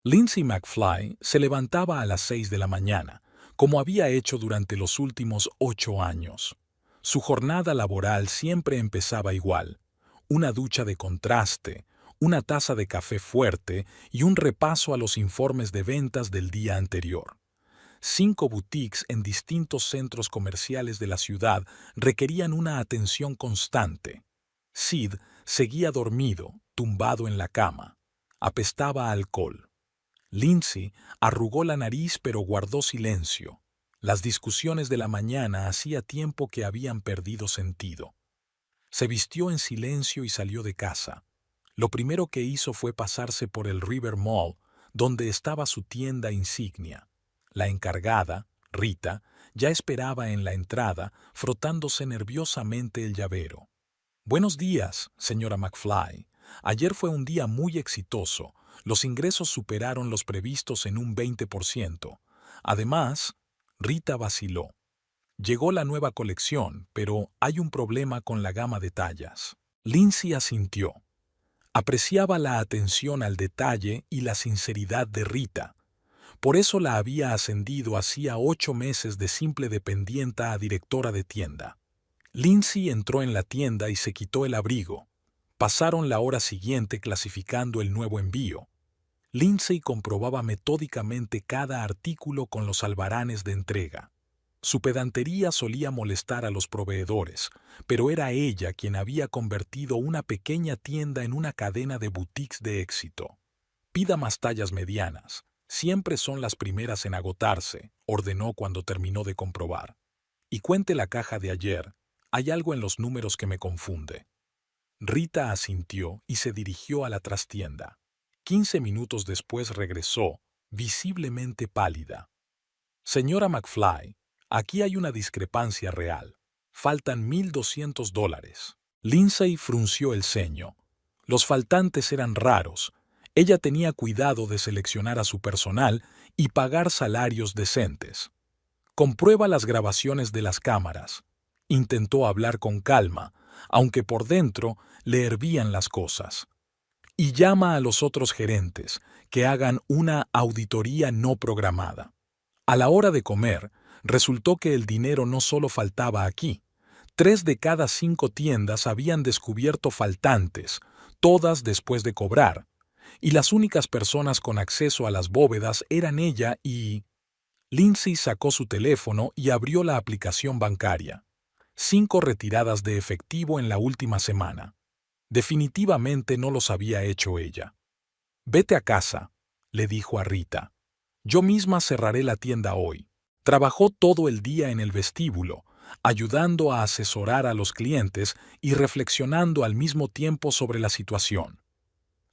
Lindsay McFly se levantaba a las 6 de la mañana, como había hecho durante los últimos 8 años. Su jornada laboral siempre empezaba igual: una ducha de contraste, una taza de café fuerte y un repaso a los informes de ventas del día anterior. 5 boutiques en distintos centros comerciales de la ciudad requerían una atención constante. Sid seguía dormido, tumbado en la cama. Apestaba a alcohol. Lindsay arrugó la nariz pero guardó silencio. Las discusiones de la mañana hacía tiempo que habían perdido sentido. Se vistió en silencio y salió de casa. Lo primero que hizo fue pasarse por el River Mall, donde estaba su tienda insignia. La encargada, Rita, ya esperaba en la entrada, frotándose nerviosamente el llavero. «Buenos días, señora McFly. Ayer fue un día muy exitoso. Los ingresos superaron los previstos en un 20%. Además, Rita vaciló. Llegó la nueva colección, pero hay un problema con la gama de tallas. Lindsay asintió. Apreciaba la atención al detalle y la sinceridad de Rita. Por eso la había ascendido hacía 8 meses de simple dependienta a directora de tienda. Lindsay entró en la tienda y se quitó el abrigo. Pasaron la hora siguiente clasificando el nuevo envío. Lindsay comprobaba metódicamente cada artículo con los albaranes de entrega. Su pedantería solía molestar a los proveedores, pero era ella quien había convertido una pequeña tienda en una cadena de boutiques de éxito. «Pida más tallas medianas. Siempre son las primeras en agotarse», ordenó cuando terminó de comprobar. «Y cuente la caja de ayer. Hay algo en los números que me confunde». Rita asintió y se dirigió a la trastienda. 15 minutos después regresó, visiblemente pálida. «Señora McFly, aquí hay una discrepancia real. Faltan $1,200. Lindsay frunció el ceño. Los faltantes eran raros. Ella tenía cuidado de seleccionar a su personal y pagar salarios decentes. «Comprueba las grabaciones de las cámaras». Intentó hablar con calma, aunque por dentro le hervían las cosas. «Y llama a los otros gerentes, que hagan una auditoría no programada». A la hora de comer, resultó que el dinero no solo faltaba aquí. 3 de cada 5 tiendas habían descubierto faltantes, todas después de cobrar, y las únicas personas con acceso a las bóvedas eran ella y... Lindsay sacó su teléfono y abrió la aplicación bancaria. 5 retiradas de efectivo en la última semana. Definitivamente no los había hecho ella. «Vete a casa», le dijo a Rita. «Yo misma cerraré la tienda hoy». Trabajó todo el día en el vestíbulo, ayudando a asesorar a los clientes y reflexionando al mismo tiempo sobre la situación.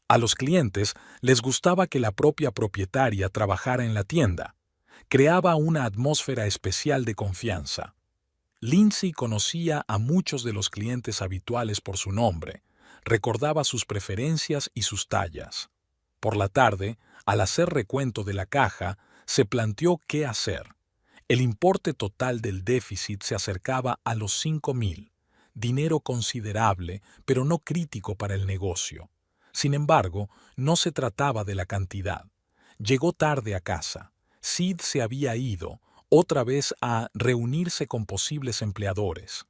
A los clientes les gustaba que la propia propietaria trabajara en la tienda. Creaba una atmósfera especial de confianza. Lindsay conocía a muchos de los clientes habituales por su nombre, recordaba sus preferencias y sus tallas. Por la tarde, al hacer recuento de la caja, se planteó qué hacer. El importe total del déficit se acercaba a los 5,000, dinero considerable, pero no crítico para el negocio. Sin embargo, no se trataba de la cantidad. Llegó tarde a casa. Sid se había ido, otra vez a reunirse con posibles empleadores.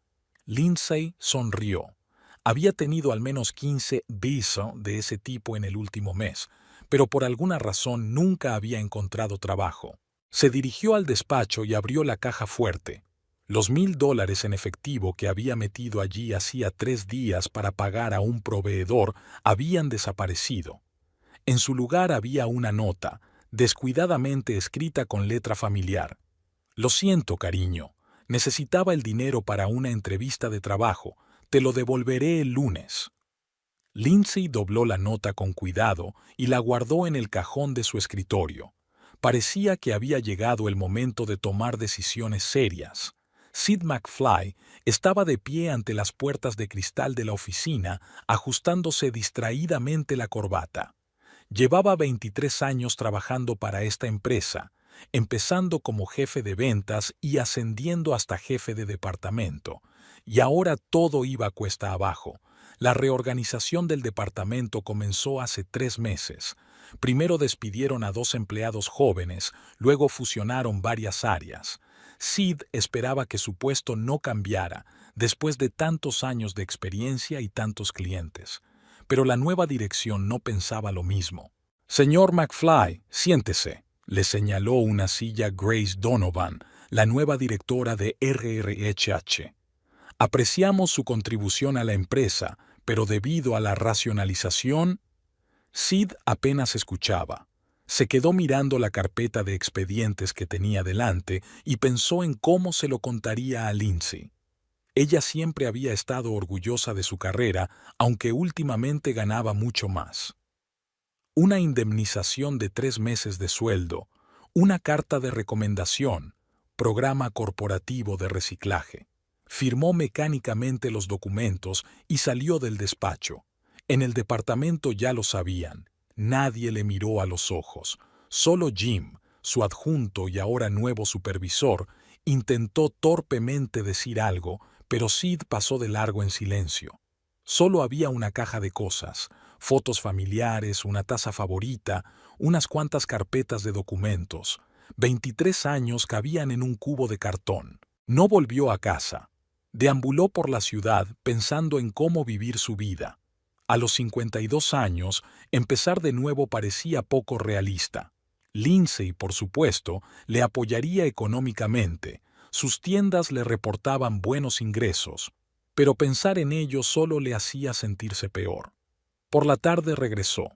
Lindsay sonrió. Había tenido al menos 15 besos de ese tipo en el último mes, pero por alguna razón nunca había encontrado trabajo. Se dirigió al despacho y abrió la caja fuerte. Los $1,000 en efectivo que había metido allí hacía 3 días para pagar a un proveedor habían desaparecido. En su lugar había una nota, descuidadamente escrita con letra familiar. «Lo siento, cariño. Necesitaba el dinero para una entrevista de trabajo. Te lo devolveré el lunes». Lindsay dobló la nota con cuidado y la guardó en el cajón de su escritorio. Parecía que había llegado el momento de tomar decisiones serias. Sid McFly estaba de pie ante las puertas de cristal de la oficina, ajustándose distraídamente la corbata. Llevaba 23 años trabajando para esta empresa, empezando como jefe de ventas y ascendiendo hasta jefe de departamento. Y ahora todo iba cuesta abajo. La reorganización del departamento comenzó hace 3 meses. Primero despidieron a 2 empleados jóvenes, luego fusionaron varias áreas. Sid esperaba que su puesto no cambiara, después de tantos años de experiencia y tantos clientes. Pero la nueva dirección no pensaba lo mismo. «Señor McFly, siéntese», le señaló una silla Grace Donovan, la nueva directora de RRHH. «Apreciamos su contribución a la empresa, pero debido a la racionalización...» Sid apenas escuchaba. Se quedó mirando la carpeta de expedientes que tenía delante y pensó en cómo se lo contaría a Lindsay. Ella siempre había estado orgullosa de su carrera, aunque últimamente ganaba mucho más. Una indemnización de 3 meses de sueldo, una carta de recomendación, programa corporativo de reciclaje. Firmó mecánicamente los documentos y salió del despacho. En el departamento ya lo sabían. Nadie le miró a los ojos. Solo Jim, su adjunto y ahora nuevo supervisor, intentó torpemente decir algo, pero Sid pasó de largo en silencio. Solo había una caja de cosas, fotos familiares, una taza favorita, unas cuantas carpetas de documentos. 23 años cabían en un cubo de cartón. No volvió a casa. Deambuló por la ciudad pensando en cómo vivir su vida. A los 52 años, empezar de nuevo parecía poco realista. Lindsay, por supuesto, le apoyaría económicamente. Sus tiendas le reportaban buenos ingresos, pero pensar en ello solo le hacía sentirse peor. Por la tarde regresó.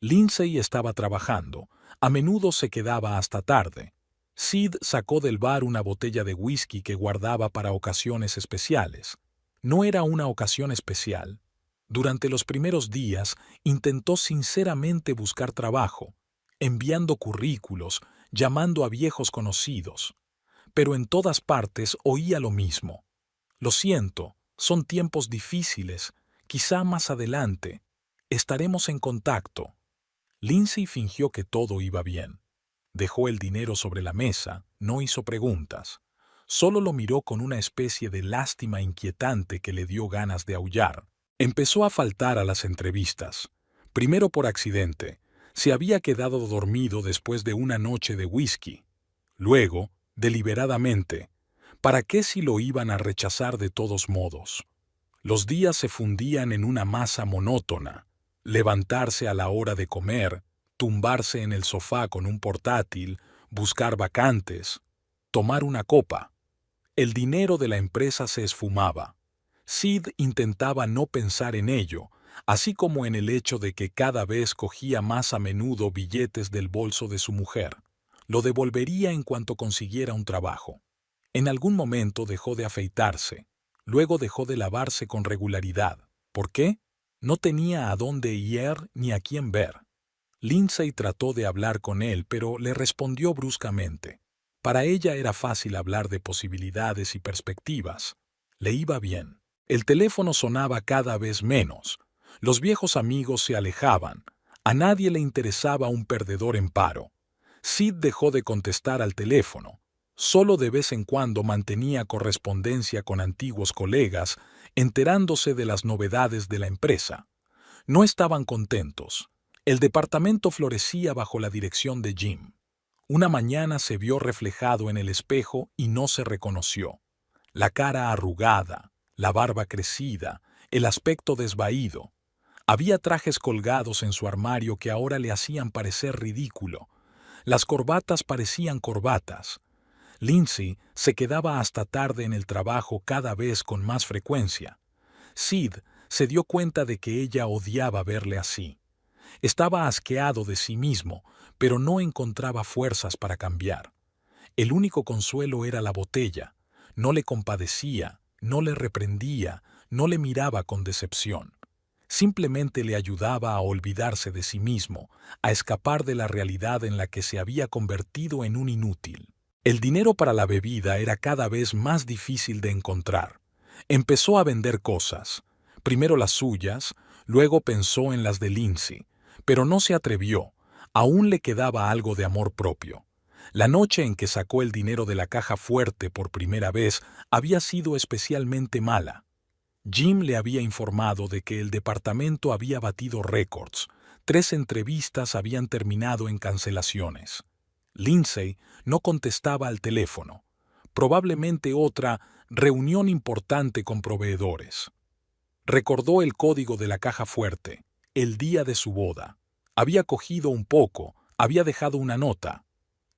Lindsay estaba trabajando. A menudo se quedaba hasta tarde. Sid sacó del bar una botella de whisky que guardaba para ocasiones especiales. No era una ocasión especial. Durante los primeros días intentó sinceramente buscar trabajo, enviando currículos, llamando a viejos conocidos. Pero en todas partes oía lo mismo. «Lo siento, son tiempos difíciles, quizá más adelante. Estaremos en contacto». Lindsay fingió que todo iba bien. Dejó el dinero sobre la mesa, no hizo preguntas. Solo lo miró con una especie de lástima inquietante que le dio ganas de aullar. Empezó a faltar a las entrevistas. Primero por accidente. Se había quedado dormido después de una noche de whisky. Luego, deliberadamente. ¿Para qué si lo iban a rechazar de todos modos? Los días se fundían en una masa monótona. Levantarse a la hora de comer, tumbarse en el sofá con un portátil, buscar vacantes, tomar una copa. El dinero de la empresa se esfumaba. Sid intentaba no pensar en ello, así como en el hecho de que cada vez cogía más a menudo billetes del bolso de su mujer. Lo devolvería en cuanto consiguiera un trabajo. En algún momento dejó de afeitarse, luego dejó de lavarse con regularidad. ¿Por qué? No tenía a dónde ir ni a quién ver. Lindsay trató de hablar con él, pero le respondió bruscamente. Para ella era fácil hablar de posibilidades y perspectivas. Le iba bien. El teléfono sonaba cada vez menos. Los viejos amigos se alejaban. A nadie le interesaba un perdedor en paro. Sid dejó de contestar al teléfono. Solo de vez en cuando mantenía correspondencia con antiguos colegas, enterándose de las novedades de la empresa. No estaban contentos. El departamento florecía bajo la dirección de Jim. Una mañana se vio reflejado en el espejo y no se reconoció. La cara arrugada, la barba crecida, el aspecto desvaído. Había trajes colgados en su armario que ahora le hacían parecer ridículo. Las corbatas parecían corbatas. Lindsay se quedaba hasta tarde en el trabajo cada vez con más frecuencia. Sid se dio cuenta de que ella odiaba verle así. Estaba asqueado de sí mismo, pero no encontraba fuerzas para cambiar. El único consuelo era la botella. No le compadecía, no le reprendía, no le miraba con decepción. Simplemente le ayudaba a olvidarse de sí mismo, a escapar de la realidad en la que se había convertido en un inútil. El dinero para la bebida era cada vez más difícil de encontrar. Empezó a vender cosas. Primero las suyas, luego pensó en las de Lindsay, pero no se atrevió. Aún le quedaba algo de amor propio. La noche en que sacó el dinero de la caja fuerte por primera vez había sido especialmente mala. Jim le había informado de que el departamento había batido récords. 3 entrevistas habían terminado en cancelaciones. Lindsay no contestaba al teléfono. Probablemente otra reunión importante con proveedores. Recordó el código de la caja fuerte, el día de su boda. Había cogido un poco, había dejado una nota.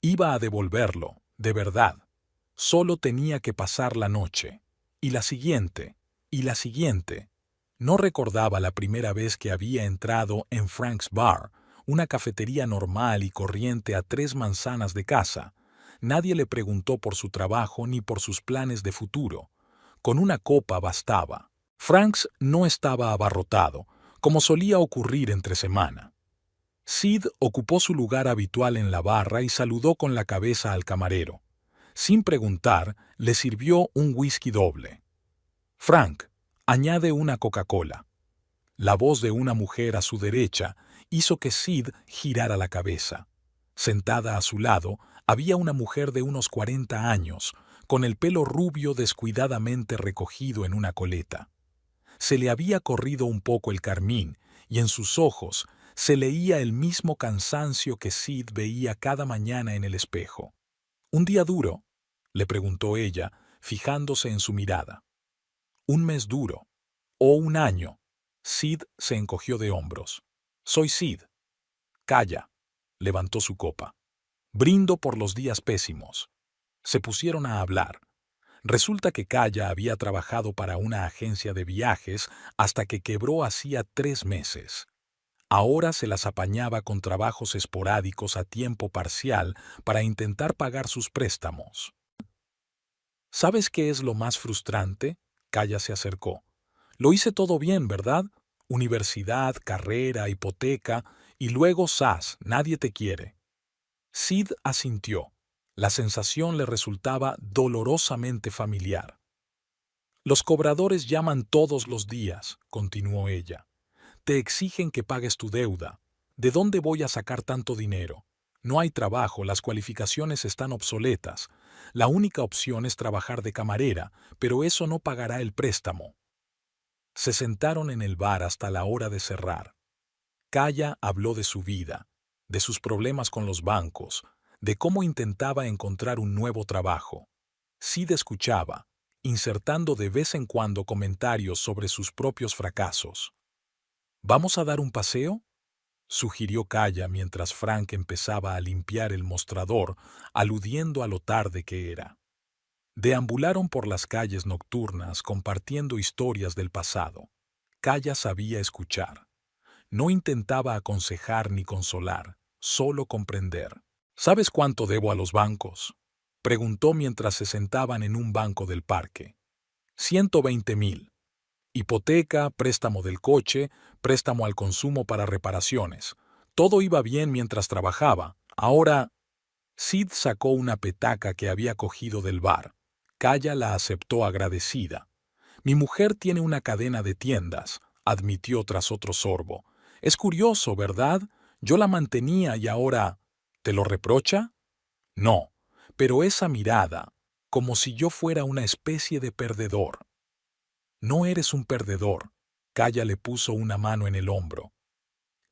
Iba a devolverlo, de verdad. Solo tenía que pasar la noche. Y la siguiente, y la siguiente. No recordaba la primera vez que había entrado en Frank's Bar, una cafetería normal y corriente a 3 manzanas de casa. Nadie le preguntó por su trabajo ni por sus planes de futuro. Con una copa bastaba. Frank's no estaba abarrotado, como solía ocurrir entre semana. Sid ocupó su lugar habitual en la barra y saludó con la cabeza al camarero. Sin preguntar, le sirvió un whisky doble. Frank, añade una Coca-Cola. La voz de una mujer a su derecha hizo que Sid girara la cabeza. Sentada a su lado había una mujer de unos 40 años, con el pelo rubio descuidadamente recogido en una coleta. Se le había corrido un poco el carmín y en sus ojos se leía el mismo cansancio que Sid veía cada mañana en el espejo. ¿Un día duro?, le preguntó ella, fijándose en su mirada. ¿Un mes duro? ¿O un año? Sid se encogió de hombros. Soy Sid. Calla. Levantó su copa. Brindo por los días pésimos. Se pusieron a hablar. Resulta que Kaya había trabajado para una agencia de viajes hasta que quebró hacía 3 meses. Ahora se las apañaba con trabajos esporádicos a tiempo parcial para intentar pagar sus préstamos. ¿Sabes qué es lo más frustrante? Kaya se acercó. Lo hice todo bien, ¿verdad? Universidad, carrera, hipoteca, y luego nadie te quiere. Sid asintió. La sensación le resultaba dolorosamente familiar. Los cobradores llaman todos los días, continuó ella. Te exigen que pagues tu deuda. ¿De dónde voy a sacar tanto dinero? No hay trabajo, las cualificaciones están obsoletas. La única opción es trabajar de camarera, pero eso no pagará el préstamo. Se sentaron en el bar hasta la hora de cerrar. Kaya habló de su vida, de sus problemas con los bancos, de cómo intentaba encontrar un nuevo trabajo. Sid escuchaba, insertando de vez en cuando comentarios sobre sus propios fracasos. ¿Vamos a dar un paseo?, sugirió Kaya mientras Frank empezaba a limpiar el mostrador, aludiendo a lo tarde que era. Deambularon por las calles nocturnas compartiendo historias del pasado. Kaya sabía escuchar. No intentaba aconsejar ni consolar, solo comprender. ¿Sabes cuánto debo a los bancos?, preguntó mientras se sentaban en un banco del parque. 120,000. Hipoteca, préstamo del coche, préstamo al consumo para reparaciones. Todo iba bien mientras trabajaba. Ahora, Sid sacó una petaca que había cogido del bar. Kaya la aceptó agradecida. Mi mujer tiene una cadena de tiendas, admitió tras otro sorbo. Es curioso, ¿verdad? Yo la mantenía y ahora... ¿Te lo reprocha? No, pero esa mirada, como si yo fuera una especie de perdedor. No eres un perdedor. Kaya le puso una mano en el hombro.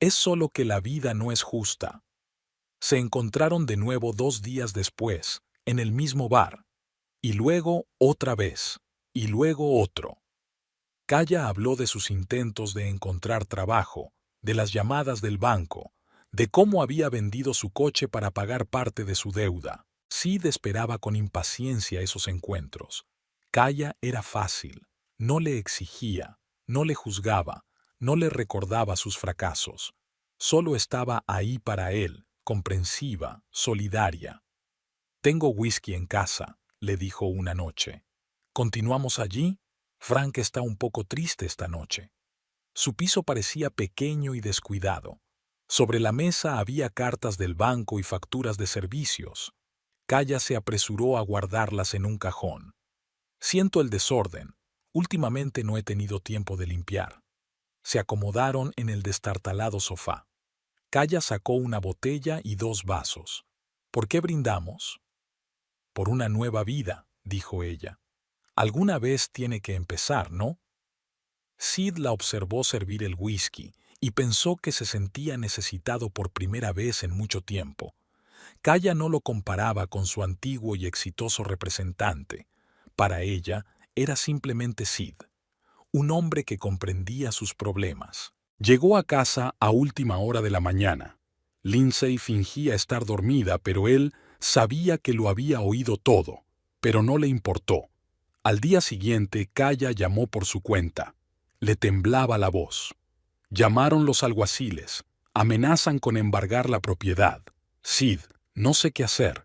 Es solo que la vida no es justa. Se encontraron de nuevo 2 días después, en el mismo bar. Y luego otra vez. Y luego otro. Kaya habló de sus intentos de encontrar trabajo, de las llamadas del banco, de cómo había vendido su coche para pagar parte de su deuda. Sid esperaba con impaciencia esos encuentros. Kaya era fácil. No le exigía, no le juzgaba, no le recordaba sus fracasos. Solo estaba ahí para él, comprensiva, solidaria. Tengo whisky en casa, le dijo una noche. ¿Continuamos allí? Frank está un poco triste esta noche. Su piso parecía pequeño y descuidado. Sobre la mesa había cartas del banco y facturas de servicios. Kaya se apresuró a guardarlas en un cajón. Siento el desorden. Últimamente no he tenido tiempo de limpiar. Se acomodaron en el destartalado sofá. Kaya sacó una botella y 2 vasos. ¿Por qué brindamos? Por una nueva vida, dijo ella. Alguna vez tiene que empezar, ¿no? Sid la observó servir el whisky y pensó que se sentía necesitado por primera vez en mucho tiempo. Kaya no lo comparaba con su antiguo y exitoso representante. Para ella, era simplemente Sid, un hombre que comprendía sus problemas. Llegó a casa a última hora de la mañana. Lindsay fingía estar dormida, pero él sabía que lo había oído todo, pero no le importó. Al día siguiente, Kaya llamó por su cuenta. Le temblaba la voz. Llamaron los alguaciles. Amenazan con embargar la propiedad. Sid, no sé qué hacer.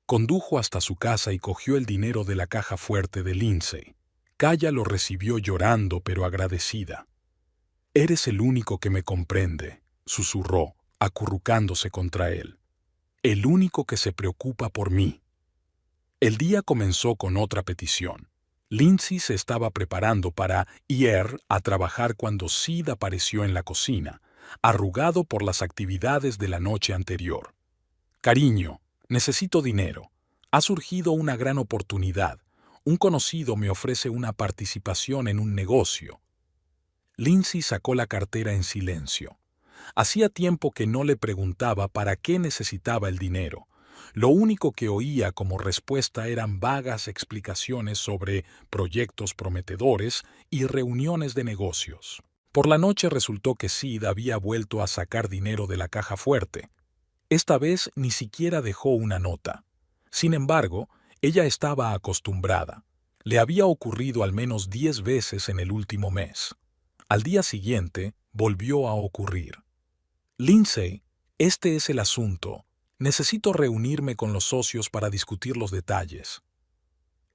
Condujo hasta su casa y cogió el dinero de la caja fuerte de Lindsay. Kaya lo recibió llorando pero agradecida. «Eres el único que me comprende», susurró, acurrucándose contra él. «El único que se preocupa por mí». El día comenzó con otra petición. Lindsay se estaba preparando para ir a trabajar cuando Sid apareció en la cocina, arrugado por las actividades de la noche anterior. «Cariño, necesito dinero. Ha surgido una gran oportunidad. Un conocido me ofrece una participación en un negocio». Lindsay sacó la cartera en silencio. Hacía tiempo que no le preguntaba para qué necesitaba el dinero. Lo único que oía como respuesta eran vagas explicaciones sobre proyectos prometedores y reuniones de negocios. Por la noche resultó que Sid había vuelto a sacar dinero de la caja fuerte. Esta vez ni siquiera dejó una nota. Sin embargo, ella estaba acostumbrada. Le había ocurrido al menos 10 veces en el último mes. Al día siguiente, volvió a ocurrir. «Lindsay, este es el asunto. Necesito reunirme con los socios para discutir los detalles».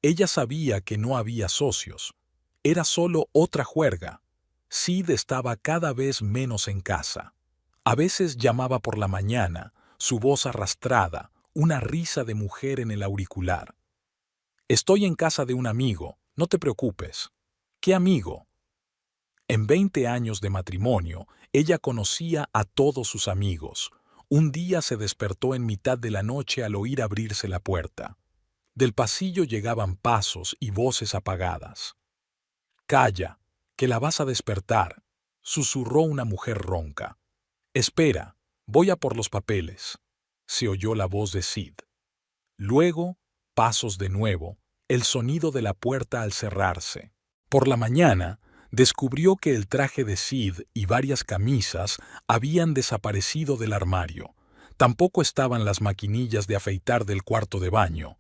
Ella sabía que no había socios. Era solo otra juerga. Sid estaba cada vez menos en casa. A veces llamaba por la mañana, su voz arrastrada, una risa de mujer en el auricular. «Estoy en casa de un amigo, no te preocupes». «¿Qué amigo?» En 20 años de matrimonio, ella conocía a todos sus amigos. Un día se despertó en mitad de la noche al oír abrirse la puerta. Del pasillo llegaban pasos y voces apagadas. «Calla, que la vas a despertar», susurró una mujer ronca. «Espera, voy a por los papeles», se oyó la voz de Sid. Luego, pasos de nuevo, el sonido de la puerta al cerrarse. Por la mañana, descubrió que el traje de Sid y varias camisas habían desaparecido del armario. Tampoco estaban las maquinillas de afeitar del cuarto de baño.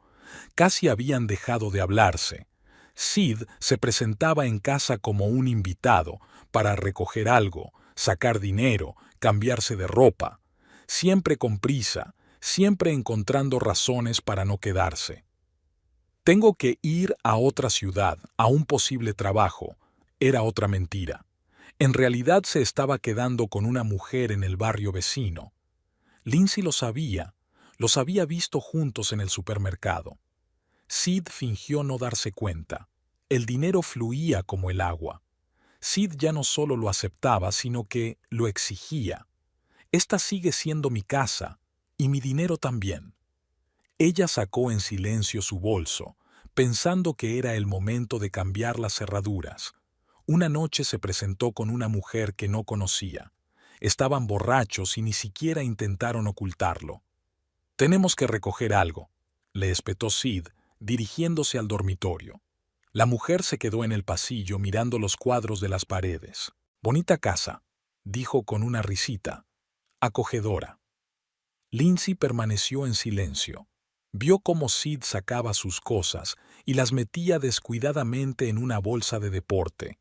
Casi habían dejado de hablarse. Sid se presentaba en casa como un invitado para recoger algo, sacar dinero, cambiarse de ropa. Siempre con prisa, siempre encontrando razones para no quedarse. «Tengo que ir a otra ciudad, a un posible trabajo». Era otra mentira. En realidad se estaba quedando con una mujer en el barrio vecino. Lindsay lo sabía. Los había visto juntos en el supermercado. Sid fingió no darse cuenta. El dinero fluía como el agua. Sid ya no solo lo aceptaba, sino que lo exigía. «Esta sigue siendo mi casa, y mi dinero también». Ella sacó en silencio su bolso, pensando que era el momento de cambiar las cerraduras. Una noche se presentó con una mujer que no conocía. Estaban borrachos y ni siquiera intentaron ocultarlo. «Tenemos que recoger algo», le espetó Sid, dirigiéndose al dormitorio. La mujer se quedó en el pasillo mirando los cuadros de las paredes. «Bonita casa», dijo con una risita. «Acogedora». Lindsay permaneció en silencio. Vio cómo Sid sacaba sus cosas y las metía descuidadamente en una bolsa de deporte.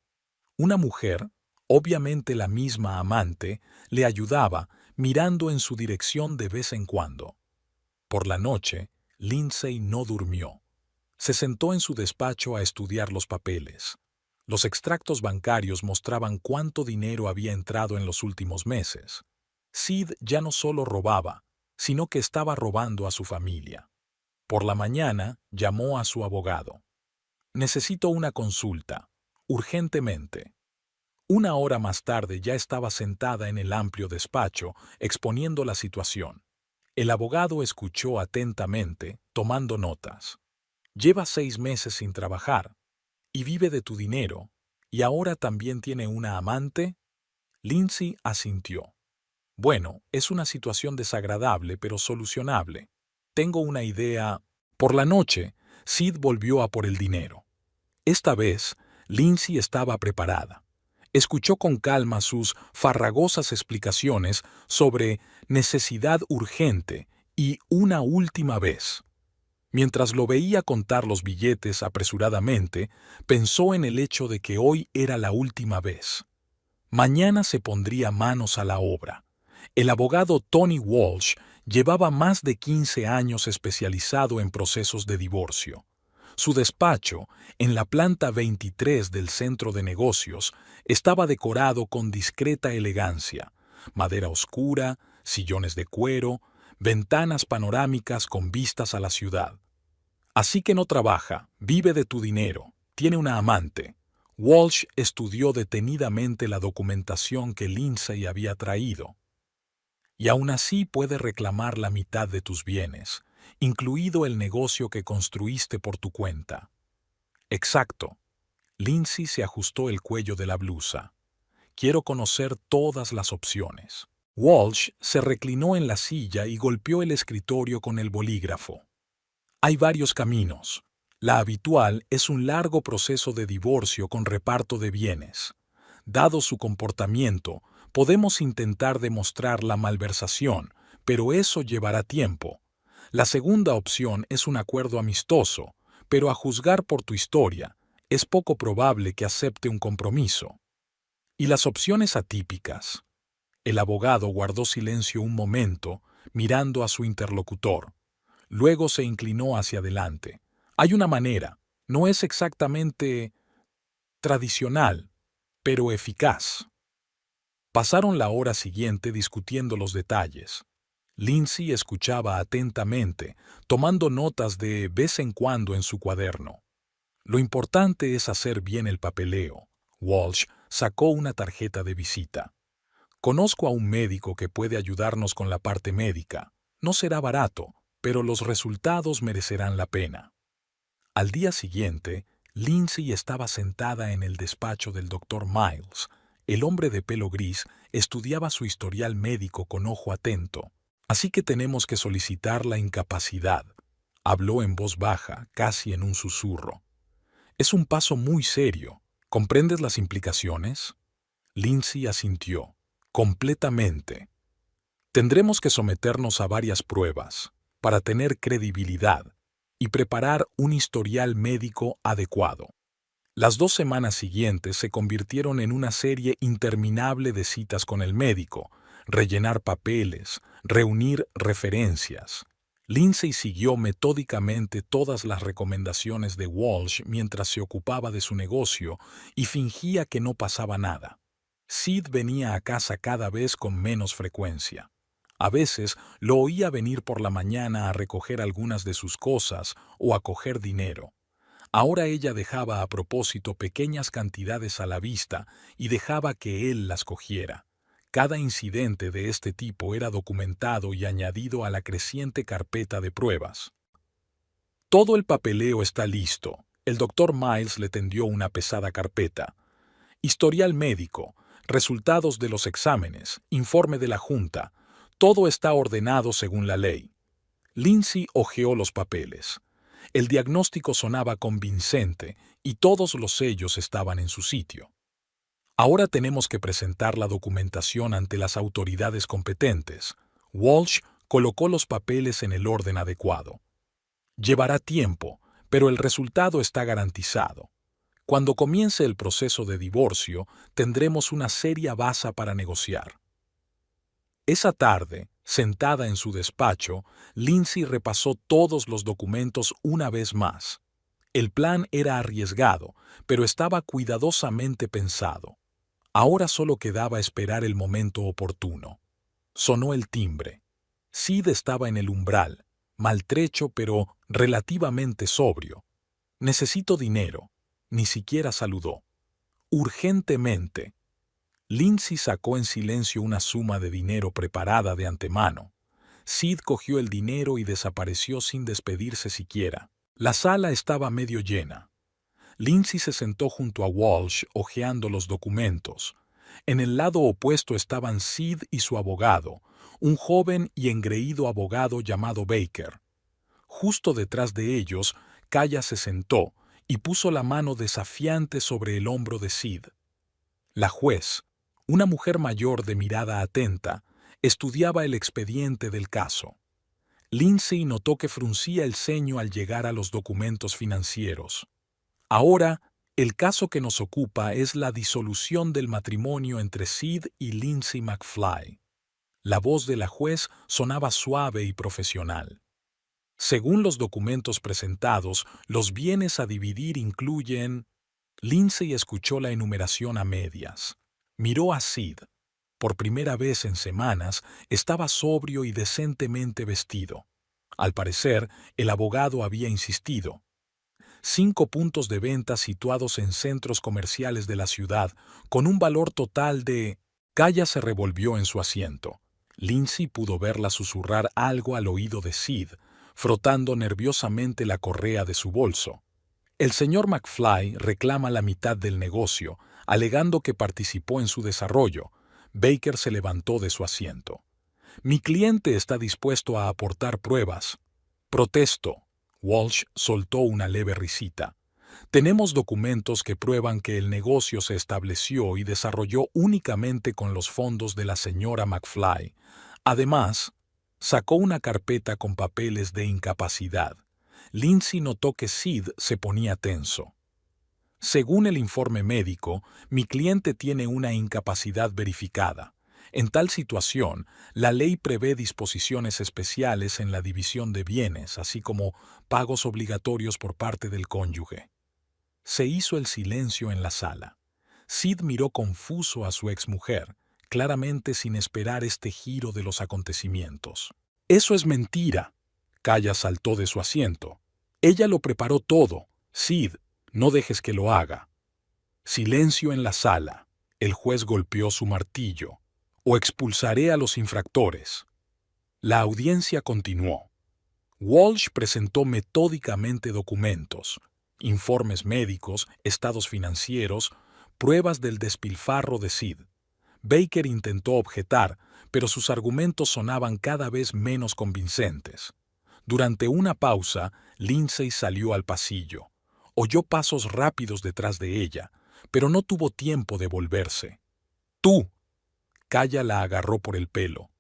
Una mujer, obviamente la misma amante, le ayudaba, mirando en su dirección de vez en cuando. Por la noche, Lindsay no durmió. Se sentó en su despacho a estudiar los papeles. Los extractos bancarios mostraban cuánto dinero había entrado en los últimos meses. Sid ya no solo robaba, sino que estaba robando a su familia. Por la mañana, llamó a su abogado. «Necesito una consulta, urgentemente». Una hora más tarde ya estaba sentada en el amplio despacho, exponiendo la situación. El abogado escuchó atentamente, tomando notas. «Lleva 6 meses sin trabajar y vive de tu dinero. ¿Y ahora también tiene una amante? Lindsay asintió. Bueno, es una situación desagradable, pero solucionable. Tengo una idea. Por la noche, Sid volvió a por el dinero. Esta vez, Lindsay estaba preparada. Escuchó con calma sus farragosas explicaciones sobre necesidad urgente y una última vez. Mientras lo veía contar los billetes apresuradamente, pensó en el hecho de que hoy era la última vez. Mañana se pondría manos a la obra. El abogado Tony Walsh llevaba más de 15 años especializado en procesos de divorcio. Su despacho, en la planta 23 del centro de negocios, estaba decorado con discreta elegancia, madera oscura, sillones de cuero, ventanas panorámicas con vistas a la ciudad. Así que no trabaja, vive de tu dinero, tiene una amante. Walsh estudió detenidamente la documentación que Lindsay había traído. Y aún así puede reclamar la mitad de tus bienes, incluido el negocio que construiste por tu cuenta. Exacto. Lindsay se ajustó el cuello de la blusa. Quiero conocer todas las opciones. Walsh se reclinó en la silla y golpeó el escritorio con el bolígrafo. Hay varios caminos. La habitual es un largo proceso de divorcio con reparto de bienes. Dado su comportamiento, podemos intentar demostrar la malversación, pero eso llevará tiempo. La segunda opción es un acuerdo amistoso, pero a juzgar por tu historia, es poco probable que acepte un compromiso. Y las opciones atípicas. El abogado guardó silencio un momento, mirando a su interlocutor. Luego se inclinó hacia adelante. Hay una manera, no es exactamente tradicional, pero eficaz. Pasaron la hora siguiente discutiendo los detalles. Lindsay escuchaba atentamente, tomando notas de vez en cuando en su cuaderno. Lo importante es hacer bien el papeleo. Walsh sacó una tarjeta de visita. Conozco a un médico que puede ayudarnos con la parte médica. No será barato, pero los resultados merecerán la pena. Al día siguiente, Lindsay estaba sentada en el despacho del Dr. Miles. El hombre de pelo gris estudiaba su historial médico con ojo atento. Así que tenemos que solicitar la incapacidad. Habló en voz baja, casi en un susurro. Es un paso muy serio. ¿Comprendes las implicaciones? Lindsay asintió. Completamente. Tendremos que someternos a varias pruebas para tener credibilidad y preparar un historial médico adecuado. Las 2 semanas siguientes se convirtieron en una serie interminable de citas con el médico, rellenar papeles, reunir referencias. Lindsay siguió metódicamente todas las recomendaciones de Walsh mientras se ocupaba de su negocio y fingía que no pasaba nada. Sid venía a casa cada vez con menos frecuencia. A veces lo oía venir por la mañana a recoger algunas de sus cosas o a coger dinero. Ahora ella dejaba a propósito pequeñas cantidades a la vista y dejaba que él las cogiera. Cada incidente de este tipo era documentado y añadido a la creciente carpeta de pruebas. Todo el papeleo está listo. El doctor Miles le tendió una pesada carpeta. Historial médico, resultados de los exámenes, informe de la Junta. Todo está ordenado según la ley. Lindsay hojeó los papeles. El diagnóstico sonaba convincente y todos los sellos estaban en su sitio. Ahora tenemos que presentar la documentación ante las autoridades competentes. Walsh colocó los papeles en el orden adecuado. Llevará tiempo, pero el resultado está garantizado. Cuando comience el proceso de divorcio, tendremos una seria base para negociar. Esa tarde, sentada en su despacho, Lindsay repasó todos los documentos una vez más. El plan era arriesgado, pero estaba cuidadosamente pensado. Ahora solo quedaba esperar el momento oportuno. Sonó el timbre. Sid estaba en el umbral, maltrecho pero relativamente sobrio. Necesito dinero. Ni siquiera saludó. Urgentemente. Lindsay sacó en silencio una suma de dinero preparada de antemano. Sid cogió el dinero y desapareció sin despedirse siquiera. La sala estaba medio llena. Lindsay se sentó junto a Walsh hojeando los documentos. En el lado opuesto estaban Sid y su abogado, un joven y engreído abogado llamado Baker. Justo detrás de ellos, Kaya se sentó y puso la mano desafiante sobre el hombro de Sid. La juez, una mujer mayor de mirada atenta, estudiaba el expediente del caso. Lindsay notó que fruncía el ceño al llegar a los documentos financieros. Ahora, el caso que nos ocupa es la disolución del matrimonio entre Sid y Lindsay McFly. La voz de la juez sonaba suave y profesional. Según los documentos presentados, los bienes a dividir incluyen... Lindsay escuchó la enumeración a medias. Miró a Sid. Por primera vez en semanas, estaba sobrio y decentemente vestido. Al parecer, el abogado había insistido. 5 puntos de venta situados en centros comerciales de la ciudad, con un valor total de... Kaya se revolvió en su asiento. Lindsay pudo verla susurrar algo al oído de Sid, frotando nerviosamente la correa de su bolso. El señor McFly reclama la mitad del negocio, alegando que participó en su desarrollo. Baker se levantó de su asiento. Mi cliente está dispuesto a aportar pruebas. Protesto. Walsh soltó una leve risita. Tenemos documentos que prueban que el negocio se estableció y desarrolló únicamente con los fondos de la señora McFly. Además, sacó una carpeta con papeles de incapacidad. Lindsay notó que Sid se ponía tenso. Según el informe médico, mi cliente tiene una incapacidad verificada. En tal situación, la ley prevé disposiciones especiales en la división de bienes, así como pagos obligatorios por parte del cónyuge. Se hizo el silencio en la sala. Sid miró confuso a su exmujer, claramente sin esperar este giro de los acontecimientos. «Eso es mentira». Kaya saltó de su asiento. «Ella lo preparó todo. Sid, no dejes que lo haga». Silencio en la sala. El juez golpeó su martillo. «O expulsaré a los infractores». La audiencia continuó. Walsh presentó metódicamente documentos, informes médicos, estados financieros, pruebas del despilfarro de Sid. Baker intentó objetar, pero sus argumentos sonaban cada vez menos convincentes. Durante una pausa, Lindsay salió al pasillo. Oyó pasos rápidos detrás de ella, pero no tuvo tiempo de volverse. «Tú». Kaya la agarró por el pelo.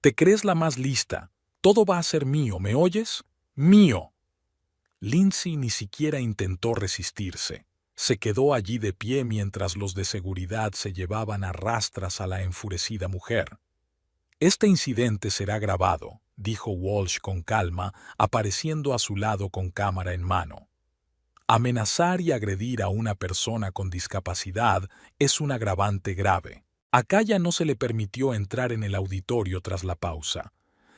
«Te crees la más lista. Todo va a ser mío, ¿me oyes? ¡Mío!». Lindsay ni siquiera intentó resistirse. Se quedó allí de pie mientras los de seguridad se llevaban a rastras a la enfurecida mujer. «Este incidente será grabado», dijo Walsh con calma, apareciendo a su lado con cámara en mano. Amenazar y agredir a una persona con discapacidad es un agravante grave. A Kaya no se le permitió entrar en el auditorio tras la pausa.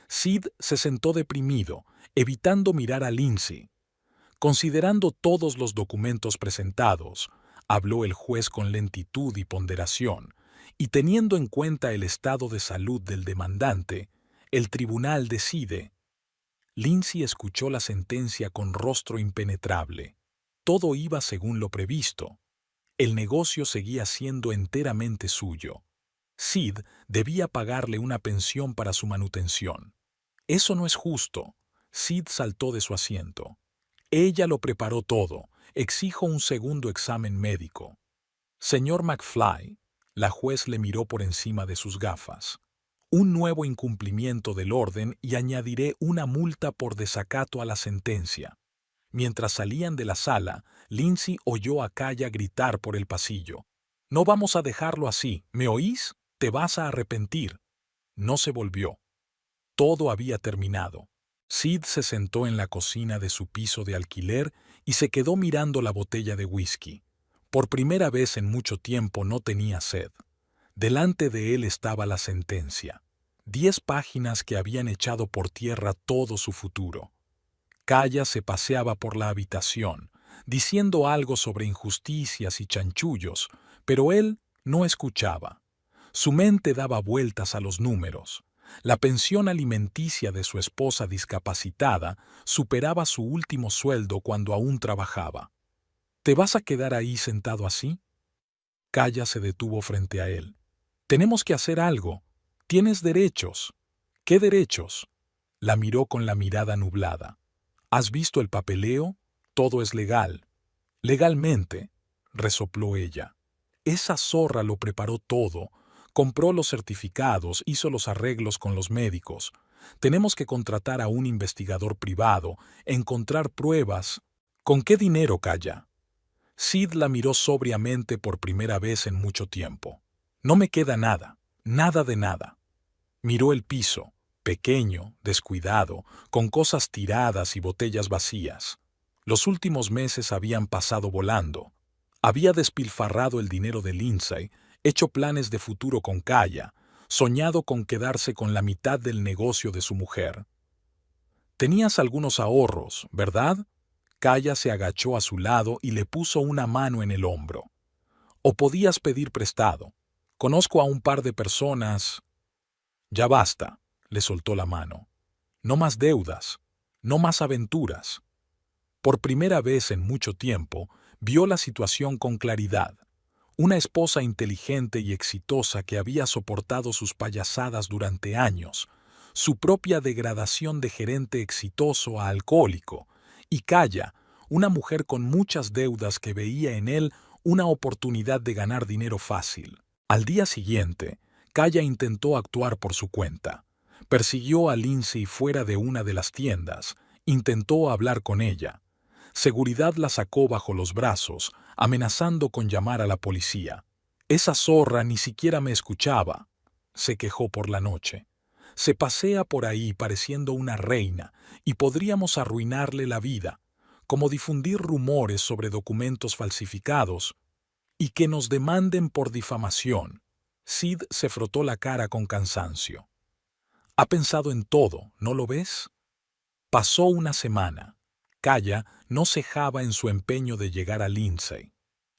Sid se sentó deprimido, evitando mirar a Lindsay. Considerando todos los documentos presentados, habló el juez con lentitud y ponderación, y teniendo en cuenta el estado de salud del demandante, el tribunal decide. Lindsay escuchó la sentencia con rostro impenetrable. Todo iba según lo previsto. El negocio seguía siendo enteramente suyo. Sid debía pagarle una pensión para su manutención. «Eso no es justo». Sid saltó de su asiento. «Ella lo preparó todo. Exijo un segundo examen médico». «Señor McFly», la juez le miró por encima de sus gafas. «Un nuevo incumplimiento del orden y añadiré una multa por desacato a la sentencia». Mientras salían de la sala, Lindsay oyó a Kaya gritar por el pasillo. «No vamos a dejarlo así, ¿me oís? Te vas a arrepentir». No se volvió. Todo había terminado. Sid se sentó en la cocina de su piso de alquiler y se quedó mirando la botella de whisky. Por primera vez en mucho tiempo no tenía sed. Delante de él estaba la sentencia. 10 páginas que habían echado por tierra todo su futuro. Kaya se paseaba por la habitación, diciendo algo sobre injusticias y chanchullos, pero él no escuchaba. Su mente daba vueltas a los números. La pensión alimenticia de su esposa discapacitada superaba su último sueldo cuando aún trabajaba. ¿Te vas a quedar ahí sentado así? Kaya se detuvo frente a él. Tenemos que hacer algo. Tienes derechos. ¿Qué derechos? La miró con la mirada nublada. ¿Has visto el papeleo? Todo es legal. Legalmente, resopló ella. Esa zorra lo preparó todo. Compró los certificados, hizo los arreglos con los médicos. Tenemos que contratar a un investigador privado, encontrar pruebas. ¿Con qué dinero, Kaya? Sid la miró sobriamente por primera vez en mucho tiempo. No me queda nada, nada de nada. Miró el piso, pequeño, descuidado, con cosas tiradas y botellas vacías. Los últimos meses habían pasado volando. Había despilfarrado el dinero de Lindsay, hecho planes de futuro con Kaya, soñado con quedarse con la mitad del negocio de su mujer. Tenías algunos ahorros, ¿verdad? Kaya se agachó a su lado y le puso una mano en el hombro. O podías pedir prestado. Conozco a un par de personas. Ya basta, le soltó la mano. No más deudas, no más aventuras. Por primera vez en mucho tiempo, vio la situación con claridad. Una esposa inteligente y exitosa que había soportado sus payasadas durante años, su propia degradación de gerente exitoso a alcohólico, y Kaya, una mujer con muchas deudas que veía en él una oportunidad de ganar dinero fácil. Al día siguiente, Kaya intentó actuar por su cuenta. Persiguió a Lindsay fuera de una de las tiendas, intentó hablar con ella. Seguridad la sacó bajo los brazos, amenazando con llamar a la policía. Esa zorra ni siquiera me escuchaba, se quejó por la noche. Se pasea por ahí pareciendo una reina y podríamos arruinarle la vida, como difundir rumores sobre documentos falsificados y que nos demanden por difamación. Sid se frotó la cara con cansancio. Ha pensado en todo, ¿no lo ves? Pasó una semana. Kaya no cejaba en su empeño de llegar a Lindsay.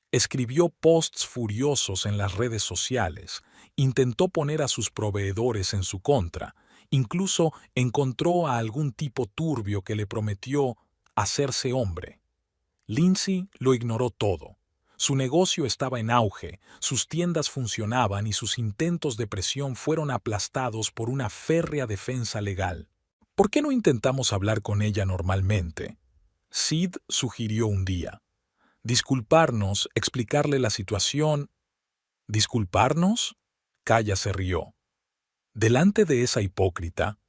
Escribió posts furiosos en las redes sociales, intentó poner a sus proveedores en su contra, incluso encontró a algún tipo turbio que le prometió hacerse hombre. Lindsay lo ignoró todo. Su negocio estaba en auge, sus tiendas funcionaban y sus intentos de presión fueron aplastados por una férrea defensa legal. ¿Por qué no intentamos hablar con ella normalmente? Sid sugirió un día. Disculparnos, explicarle la situación. ¿Disculparnos? Kaya se rió. Delante de esa hipócrita,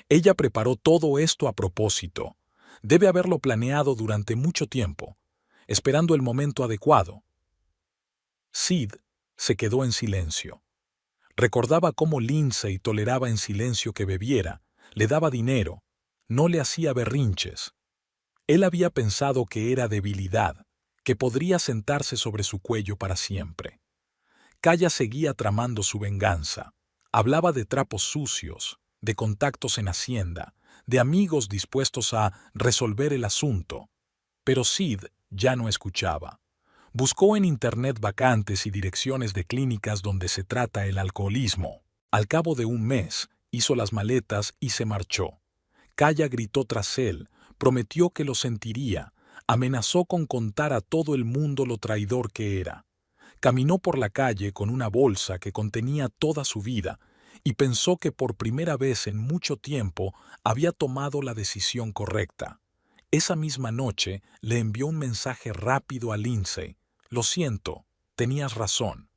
ella preparó todo esto a propósito. Debe haberlo planeado durante mucho tiempo, esperando el momento adecuado. Sid se quedó en silencio. Recordaba cómo Lindsay toleraba en silencio que bebiera, le daba dinero, no le hacía berrinches. Él había pensado que era debilidad, que podría sentarse sobre su cuello para siempre. Kaya seguía tramando su venganza. Hablaba de trapos sucios, de contactos en Hacienda, de amigos dispuestos a resolver el asunto. Pero Sid ya no escuchaba. Buscó en Internet vacantes y direcciones de clínicas donde se trata el alcoholismo. Al cabo de un mes, hizo las maletas y se marchó. Kaya gritó tras él, prometió que lo sentiría, amenazó con contar a todo el mundo lo traidor que era. Caminó por la calle con una bolsa que contenía toda su vida y pensó que por primera vez en mucho tiempo había tomado la decisión correcta. Esa misma noche le envió un mensaje rápido a Lindsay. Lo siento, tenías razón.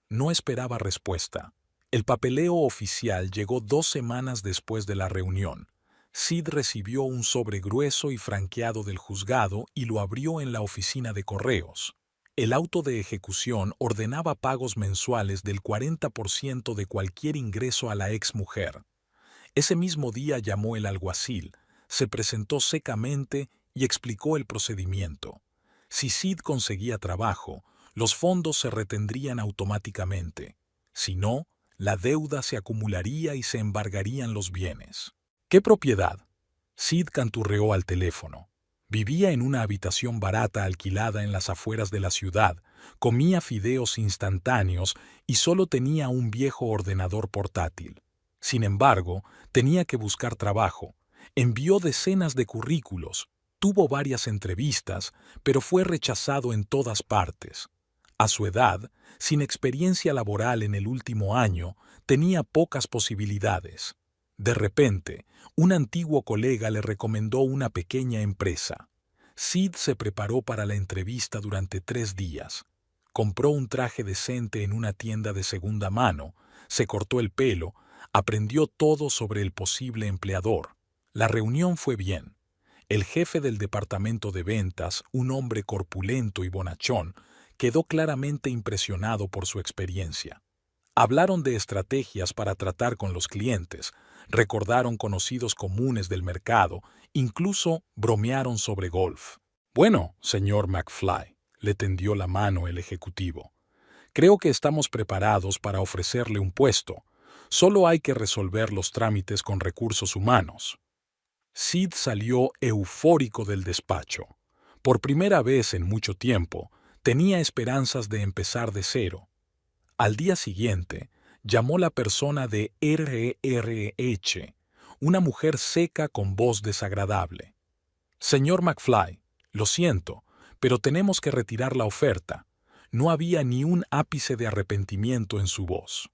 No esperaba respuesta. El papeleo oficial llegó 2 semanas después de la reunión. Sid recibió un sobre grueso y franqueado del juzgado y lo abrió en la oficina de correos. El auto de ejecución ordenaba pagos mensuales del 40% de cualquier ingreso a la exmujer. Ese mismo día llamó el alguacil, se presentó secamente y explicó el procedimiento. Si Sid conseguía trabajo, los fondos se retendrían automáticamente. Si no, la deuda se acumularía y se embargarían los bienes. ¿Qué propiedad? Sid canturreó al teléfono. Vivía en una habitación barata alquilada en las afueras de la ciudad, comía fideos instantáneos y solo tenía un viejo ordenador portátil. Sin embargo, tenía que buscar trabajo. Envió decenas de currículos. Tuvo varias entrevistas, pero fue rechazado en todas partes. A su edad, sin experiencia laboral en el último año, tenía pocas posibilidades. De repente, un antiguo colega le recomendó una pequeña empresa. Sid se preparó para la entrevista durante 3 días. Compró un traje decente en una tienda de segunda mano, se cortó el pelo, aprendió todo sobre el posible empleador. La reunión fue bien. El jefe del departamento de ventas, un hombre corpulento y bonachón, quedó claramente impresionado por su experiencia. Hablaron de estrategias para tratar con los clientes, recordaron conocidos comunes del mercado, incluso bromearon sobre golf. Bueno, señor McFly, le tendió la mano el ejecutivo. Creo que estamos preparados para ofrecerle un puesto. Solo hay que resolver los trámites con recursos humanos. Sid salió eufórico del despacho. Por primera vez en mucho tiempo, tenía esperanzas de empezar de cero. Al día siguiente, llamó la persona de RRH, una mujer seca con voz desagradable. Señor McFly, lo siento, pero tenemos que retirar la oferta. No había ni un ápice de arrepentimiento en su voz.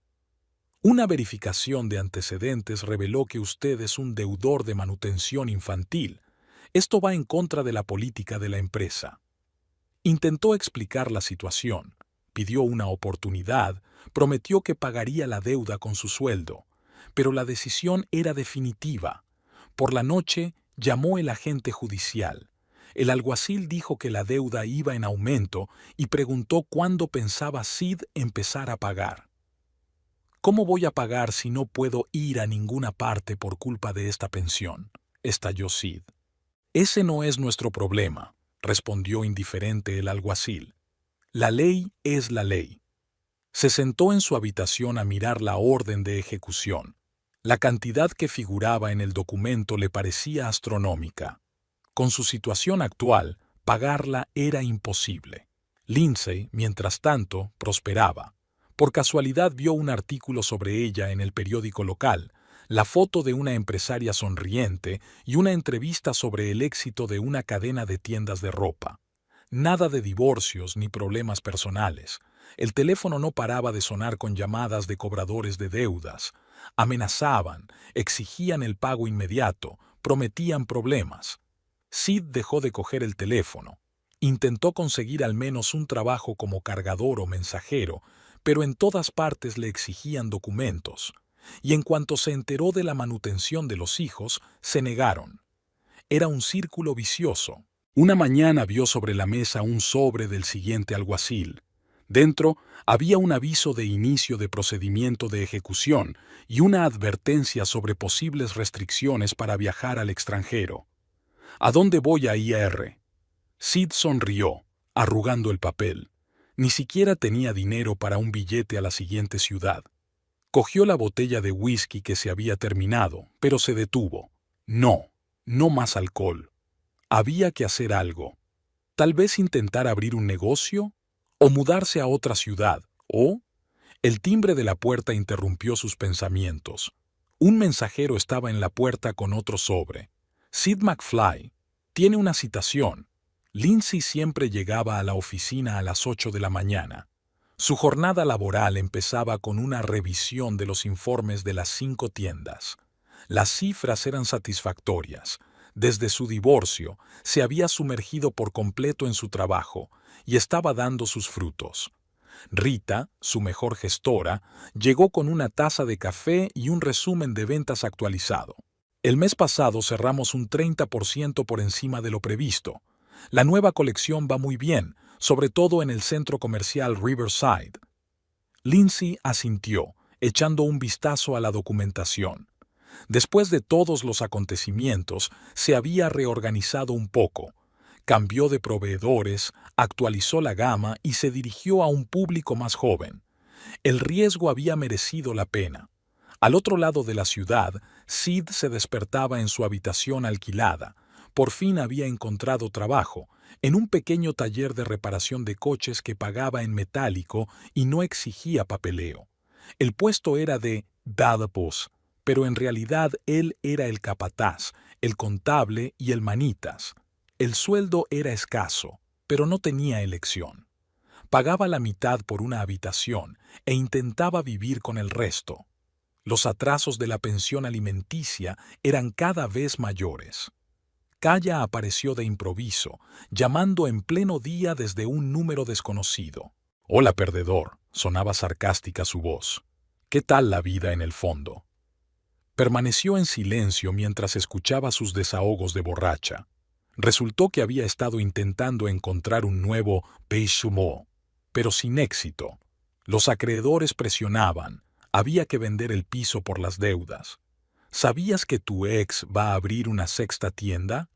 Una verificación de antecedentes reveló que usted es un deudor de manutención infantil. Esto va en contra de la política de la empresa. Intentó explicar la situación, pidió una oportunidad, prometió que pagaría la deuda con su sueldo, pero la decisión era definitiva. Por la noche llamó el agente judicial. El alguacil dijo que la deuda iba en aumento y preguntó cuándo pensaba Sid empezar a pagar. ¿Cómo voy a pagar si no puedo ir a ninguna parte por culpa de esta pensión?, estalló Sid. Ese no es nuestro problema, respondió indiferente el alguacil. La ley es la ley. Se sentó en su habitación a mirar la orden de ejecución. La cantidad que figuraba en el documento le parecía astronómica. Con su situación actual, pagarla era imposible. Lindsay, mientras tanto, prosperaba. Por casualidad vio un artículo sobre ella en el periódico local, la foto de una empresaria sonriente y una entrevista sobre el éxito de una cadena de tiendas de ropa. Nada de divorcios ni problemas personales. El teléfono no paraba de sonar con llamadas de cobradores de deudas. Amenazaban, exigían el pago inmediato, prometían problemas. Sid dejó de coger el teléfono. Intentó conseguir al menos un trabajo como cargador o mensajero, pero en todas partes le exigían documentos. Y en cuanto se enteró de la manutención de los hijos, se negaron. Era un círculo vicioso. Una mañana vio sobre la mesa un sobre del siguiente alguacil. Dentro había un aviso de inicio de procedimiento de ejecución y una advertencia sobre posibles restricciones para viajar al extranjero. ¿A dónde voy a ir? Sid sonrió, arrugando el papel. Ni siquiera tenía dinero para un billete a la siguiente ciudad. Cogió la botella de whisky que se había terminado, pero se detuvo. No, no más alcohol. Había que hacer algo. Tal vez intentar abrir un negocio, o mudarse a otra ciudad, o... El timbre de la puerta interrumpió sus pensamientos. Un mensajero estaba en la puerta con otro sobre. Sid McFly. Tiene una citación. Lindsay siempre llegaba a la oficina a las 8 de la mañana. Su jornada laboral empezaba con una revisión de los informes de las 5 tiendas. Las cifras eran satisfactorias. Desde su divorcio, se había sumergido por completo en su trabajo y estaba dando sus frutos. Rita, su mejor gestora, llegó con una taza de café y un resumen de ventas actualizado. El mes pasado cerramos un 30% por encima de lo previsto. La nueva colección va muy bien, sobre todo en el centro comercial Riverside. Lindsay asintió, echando un vistazo a la documentación. Después de todos los acontecimientos, se había reorganizado un poco. Cambió de proveedores, actualizó la gama y se dirigió a un público más joven. El riesgo había merecido la pena. Al otro lado de la ciudad, Sid se despertaba en su habitación alquilada. Por fin había encontrado trabajo, en un pequeño taller de reparación de coches que pagaba en metálico y no exigía papeleo. El puesto era de dados, pero en realidad él era el capataz, el contable y el manitas. El sueldo era escaso, pero no tenía elección. Pagaba la mitad por una habitación e intentaba vivir con el resto. Los atrasos de la pensión alimenticia eran cada vez mayores. Kaya apareció de improviso, llamando en pleno día desde un número desconocido. «Hola, perdedor», sonaba sarcástica su voz. «¿Qué tal la vida en el fondo?» Permaneció en silencio mientras escuchaba sus desahogos de borracha. Resultó que había estado intentando encontrar un nuevo Beishumo, pero sin éxito. Los acreedores presionaban. Había que vender el piso por las deudas. ¿Sabías que tu ex va a abrir una sexta tienda?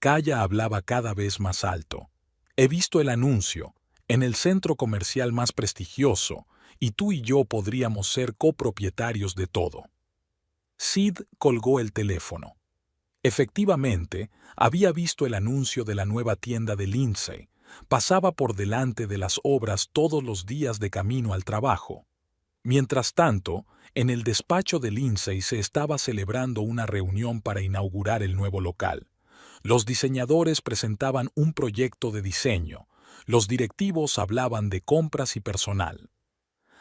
Kaya hablaba cada vez más alto. He visto el anuncio, en el centro comercial más prestigioso, y tú y yo podríamos ser copropietarios de todo. Sid colgó el teléfono. Efectivamente, había visto el anuncio de la nueva tienda de Lindsay. Pasaba por delante de las obras todos los días de camino al trabajo. Mientras tanto, en el despacho de Lindsay se estaba celebrando una reunión para inaugurar el nuevo local. Los diseñadores presentaban un proyecto de diseño. Los directivos hablaban de compras y personal.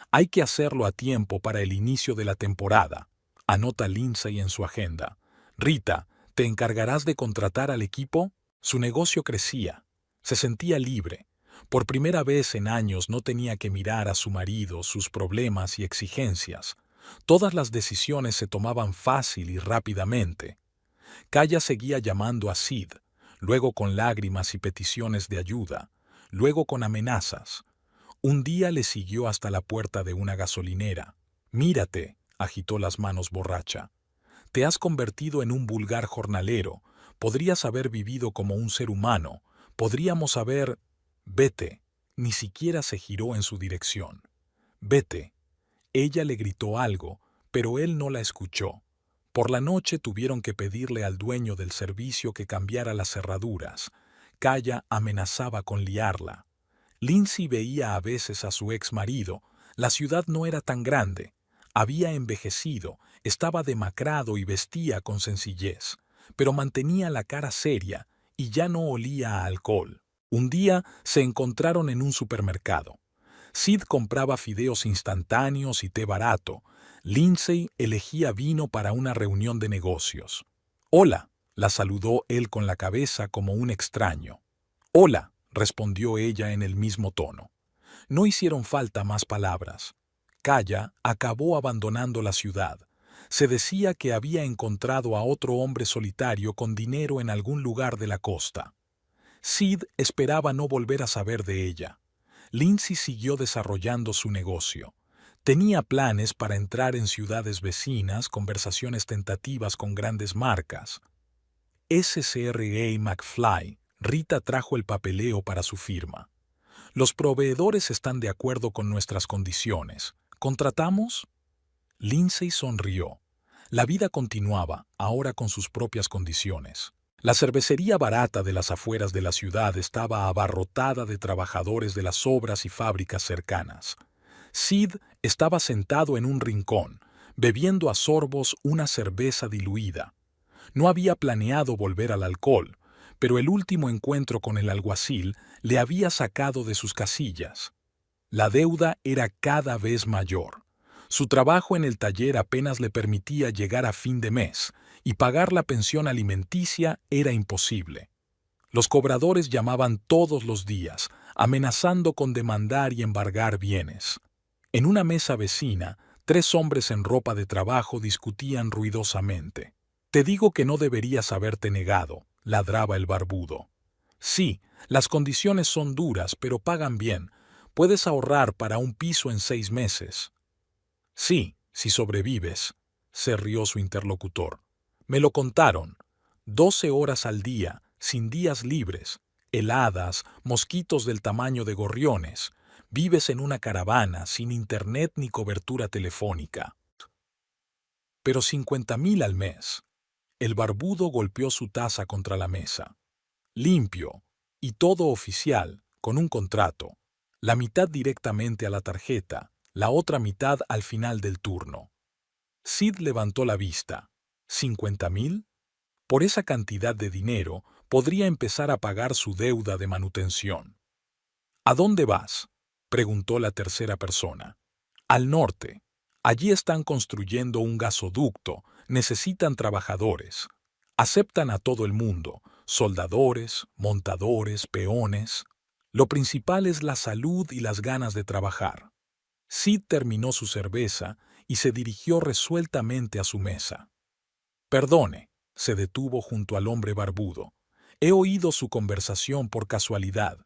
Hay que hacerlo a tiempo para el inicio de la temporada, anota Lindsay en su agenda. Rita, ¿te encargarás de contratar al equipo? Su negocio crecía. Se sentía libre. Por primera vez en años no tenía que mirar a su marido, sus problemas y exigencias. Todas las decisiones se tomaban fácil y rápidamente. Kaya seguía llamando a Sid, luego con lágrimas y peticiones de ayuda, luego con amenazas. Un día le siguió hasta la puerta de una gasolinera. «Mírate», agitó las manos borracha. «Te has convertido en un vulgar jornalero. Podrías haber vivido como un ser humano. Podríamos haber...» «Vete». Ni siquiera se giró en su dirección. «Vete». Ella le gritó algo, pero él no la escuchó. Por la noche tuvieron que pedirle al dueño del servicio que cambiara las cerraduras. Kaya amenazaba con liarla. Lindsay veía a veces a su ex marido. La ciudad no era tan grande. Había envejecido, estaba demacrado y vestía con sencillez, pero mantenía la cara seria y ya no olía a alcohol. Un día se encontraron en un supermercado. Sid compraba fideos instantáneos y té barato. Lindsay elegía vino para una reunión de negocios. «Hola», la saludó él con la cabeza como un extraño. «Hola», respondió ella en el mismo tono. No hicieron falta más palabras. Kaya acabó abandonando la ciudad. Se decía que había encontrado a otro hombre solitario con dinero en algún lugar de la costa. Sid esperaba no volver a saber de ella. Lindsay siguió desarrollando su negocio. Tenía planes para entrar en ciudades vecinas, conversaciones tentativas con grandes marcas. SCRA McFly, Rita trajo el papeleo para su firma. «Los proveedores están de acuerdo con nuestras condiciones. ¿Contratamos?» Lindsay sonrió. La vida continuaba, ahora con sus propias condiciones. La cervecería barata de las afueras de la ciudad estaba abarrotada de trabajadores de las obras y fábricas cercanas. Sid estaba sentado en un rincón, bebiendo a sorbos una cerveza diluida. No había planeado volver al alcohol, pero el último encuentro con el alguacil le había sacado de sus casillas. La deuda era cada vez mayor. Su trabajo en el taller apenas le permitía llegar a fin de mes, y pagar la pensión alimenticia era imposible. Los cobradores llamaban todos los días, amenazando con demandar y embargar bienes. En una mesa vecina, 3 hombres en ropa de trabajo discutían ruidosamente. «Te digo que no deberías haberte negado», ladraba el barbudo. «Sí, las condiciones son duras, pero pagan bien. Puedes ahorrar para un piso en 6 meses». «Sí, si sobrevives», se rió su interlocutor. «Me lo contaron. 12 horas al día, sin días libres, heladas, mosquitos del tamaño de gorriones. Vives en una caravana, sin internet ni cobertura telefónica. Pero 50,000 al mes». El barbudo golpeó su taza contra la mesa. «Limpio, y todo oficial, con un contrato. La mitad directamente a la tarjeta, la otra mitad al final del turno». Sid levantó la vista. «¿50,000? Por esa cantidad de dinero, podría empezar a pagar su deuda de manutención. ¿A dónde vas?, preguntó la tercera persona. Al norte. Allí están construyendo un gasoducto, necesitan trabajadores. Aceptan a todo el mundo, soldadores, montadores, peones. Lo principal es la salud y las ganas de trabajar. Sid terminó su cerveza y se dirigió resueltamente a su mesa. Perdone, se detuvo junto al hombre barbudo. He oído su conversación por casualidad.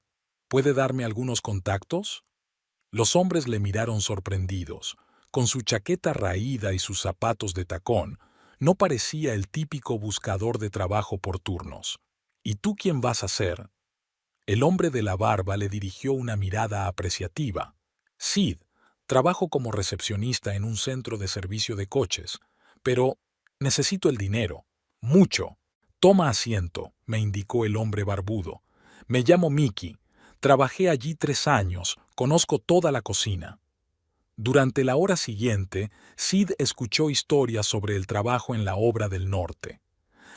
¿Puede darme algunos contactos? Los hombres le miraron sorprendidos. Con su chaqueta raída y sus zapatos de tacón, no parecía el típico buscador de trabajo por turnos. ¿Y tú quién vas a ser? El hombre de la barba le dirigió una mirada apreciativa. Sid, trabajo como recepcionista en un centro de servicio de coches, pero necesito el dinero. Mucho. Toma asiento, me indicó el hombre barbudo. Me llamo Mickey. Trabajé allí 3 años, conozco toda la cocina. Durante la hora siguiente, Sid escuchó historias sobre el trabajo en la obra del norte.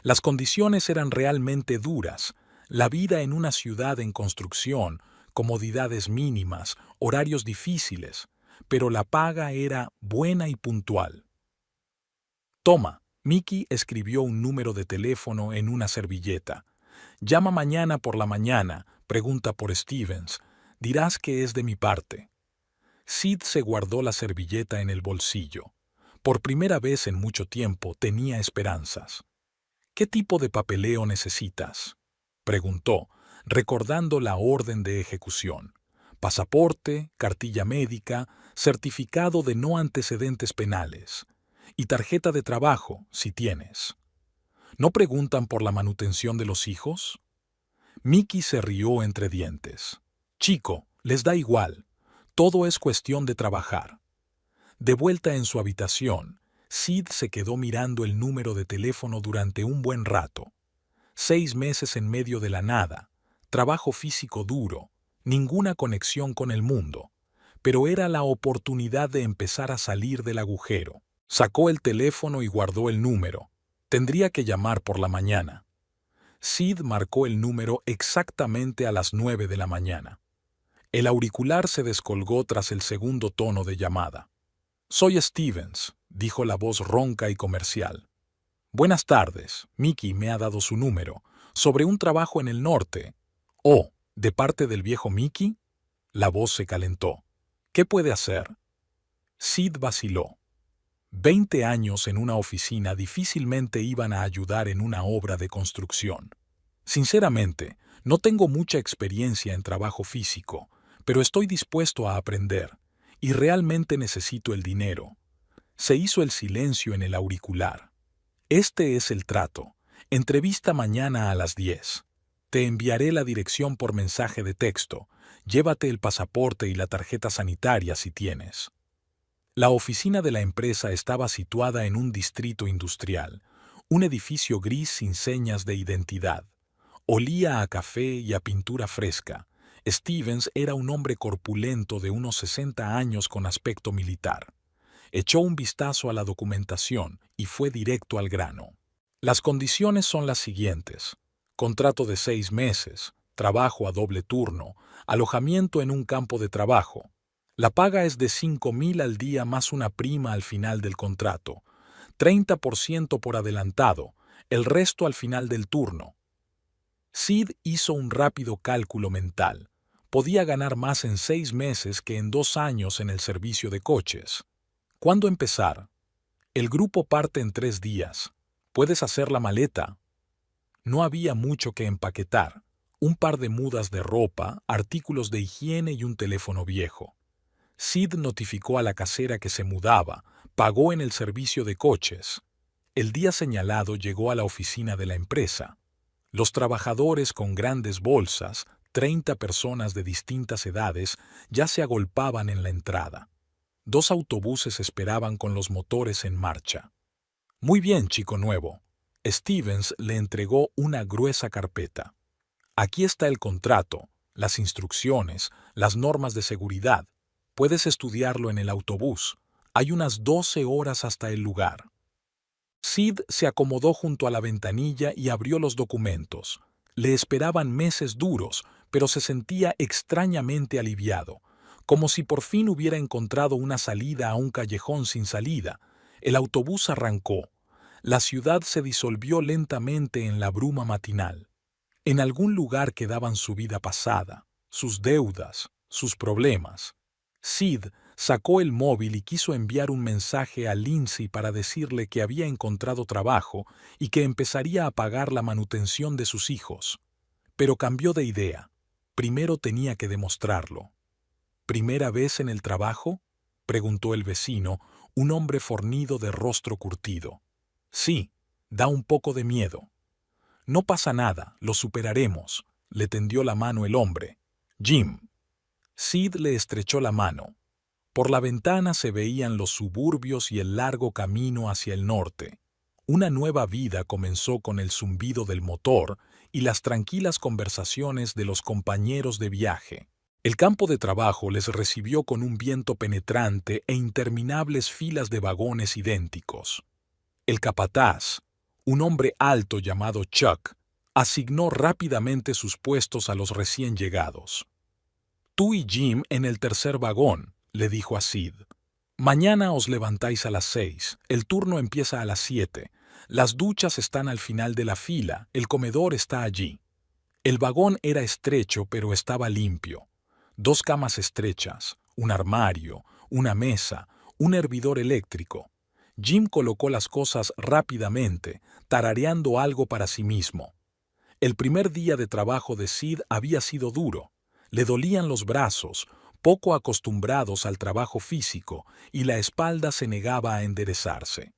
Las condiciones eran realmente duras, la vida en una ciudad en construcción, comodidades mínimas, horarios difíciles, pero la paga era buena y puntual. Toma, Mickey escribió un número de teléfono en una servilleta. Llama mañana por la mañana, pregunta por Stevens. Dirás que es de mi parte. Sid se guardó la servilleta en el bolsillo. Por primera vez en mucho tiempo tenía esperanzas. ¿Qué tipo de papeleo necesitas?, preguntó, recordando la orden de ejecución. Pasaporte, cartilla médica, certificado de no antecedentes penales. Y tarjeta de trabajo, si tienes. ¿No preguntan por la manutención de los hijos? Mickey se rió entre dientes. Chico, les da igual. Todo es cuestión de trabajar. De vuelta en su habitación, Sid se quedó mirando el número de teléfono durante un buen rato. 6 meses en medio de la nada, trabajo físico duro, ninguna conexión con el mundo, pero era la oportunidad de empezar a salir del agujero. Sacó el teléfono y guardó el número. Tendría que llamar por la mañana. Sid marcó el número exactamente a las 9 de la mañana. El auricular se descolgó tras el segundo tono de llamada. «Soy Stevens», dijo la voz ronca y comercial. «Buenas tardes, Mickey me ha dado su número, sobre un trabajo en el norte». «Oh, ¿de parte del viejo Mickey?». La voz se calentó. «¿Qué puede hacer?». Sid vaciló. 20 años en una oficina difícilmente iban a ayudar en una obra de construcción. Sinceramente, no tengo mucha experiencia en trabajo físico, pero estoy dispuesto a aprender, y realmente necesito el dinero. Se hizo el silencio en el auricular. Este es el trato. Entrevista mañana a las 10. Te enviaré la dirección por mensaje de texto. Llévate el pasaporte y la tarjeta sanitaria si tienes. La oficina de la empresa estaba situada en un distrito industrial, un edificio gris sin señas de identidad. Olía a café y a pintura fresca. Stevens era un hombre corpulento de unos 60 años con aspecto militar. Echó un vistazo a la documentación y fue directo al grano. Las condiciones son las siguientes: contrato de 6 meses, trabajo a doble turno, alojamiento en un campo de trabajo. La paga es de 5,000 al día más una prima al final del contrato, 30% por adelantado, el resto al final del turno. Sid hizo un rápido cálculo mental. Podía ganar más en 6 meses que en 2 años en el servicio de coches. ¿Cuándo empezar? El grupo parte en 3 días. ¿Puedes hacer la maleta? No había mucho que empaquetar. Un par de mudas de ropa, artículos de higiene y un teléfono viejo. Sid notificó a la casera que se mudaba, pagó en el servicio de coches. El día señalado llegó a la oficina de la empresa. Los trabajadores con grandes bolsas, 30 personas de distintas edades, ya se agolpaban en la entrada. 2 autobuses esperaban con los motores en marcha. «Muy bien, chico nuevo». Stevens le entregó una gruesa carpeta. «Aquí está el contrato, las instrucciones, las normas de seguridad. Puedes estudiarlo en el autobús. Hay unas 12 horas hasta el lugar». Sid se acomodó junto a la ventanilla y abrió los documentos. Le esperaban meses duros, pero se sentía extrañamente aliviado, como si por fin hubiera encontrado una salida a un callejón sin salida. El autobús arrancó. La ciudad se disolvió lentamente en la bruma matinal. En algún lugar quedaban su vida pasada, sus deudas, sus problemas. Sid sacó el móvil y quiso enviar un mensaje a Lindsay para decirle que había encontrado trabajo y que empezaría a pagar la manutención de sus hijos. Pero cambió de idea. Primero tenía que demostrarlo. ¿Primera vez en el trabajo?, preguntó el vecino, un hombre fornido de rostro curtido. Sí, da un poco de miedo. No pasa nada, lo superaremos, le tendió la mano el hombre. Jim. Sid le estrechó la mano. Por la ventana se veían los suburbios y el largo camino hacia el norte. Una nueva vida comenzó con el zumbido del motor y las tranquilas conversaciones de los compañeros de viaje. El campo de trabajo les recibió con un viento penetrante e interminables filas de vagones idénticos. El capataz, un hombre alto llamado Chuck, asignó rápidamente sus puestos a los recién llegados. Tú y Jim en el tercer vagón, le dijo a Sid. Mañana os levantáis a las 6, el turno empieza a las 7. Las duchas están al final de la fila, el comedor está allí. El vagón era estrecho pero estaba limpio. 2 camas estrechas, un armario, una mesa, un hervidor eléctrico. Jim colocó las cosas rápidamente, tarareando algo para sí mismo. El primer día de trabajo de Sid había sido duro. Le dolían los brazos, poco acostumbrados al trabajo físico, y la espalda se negaba a enderezarse.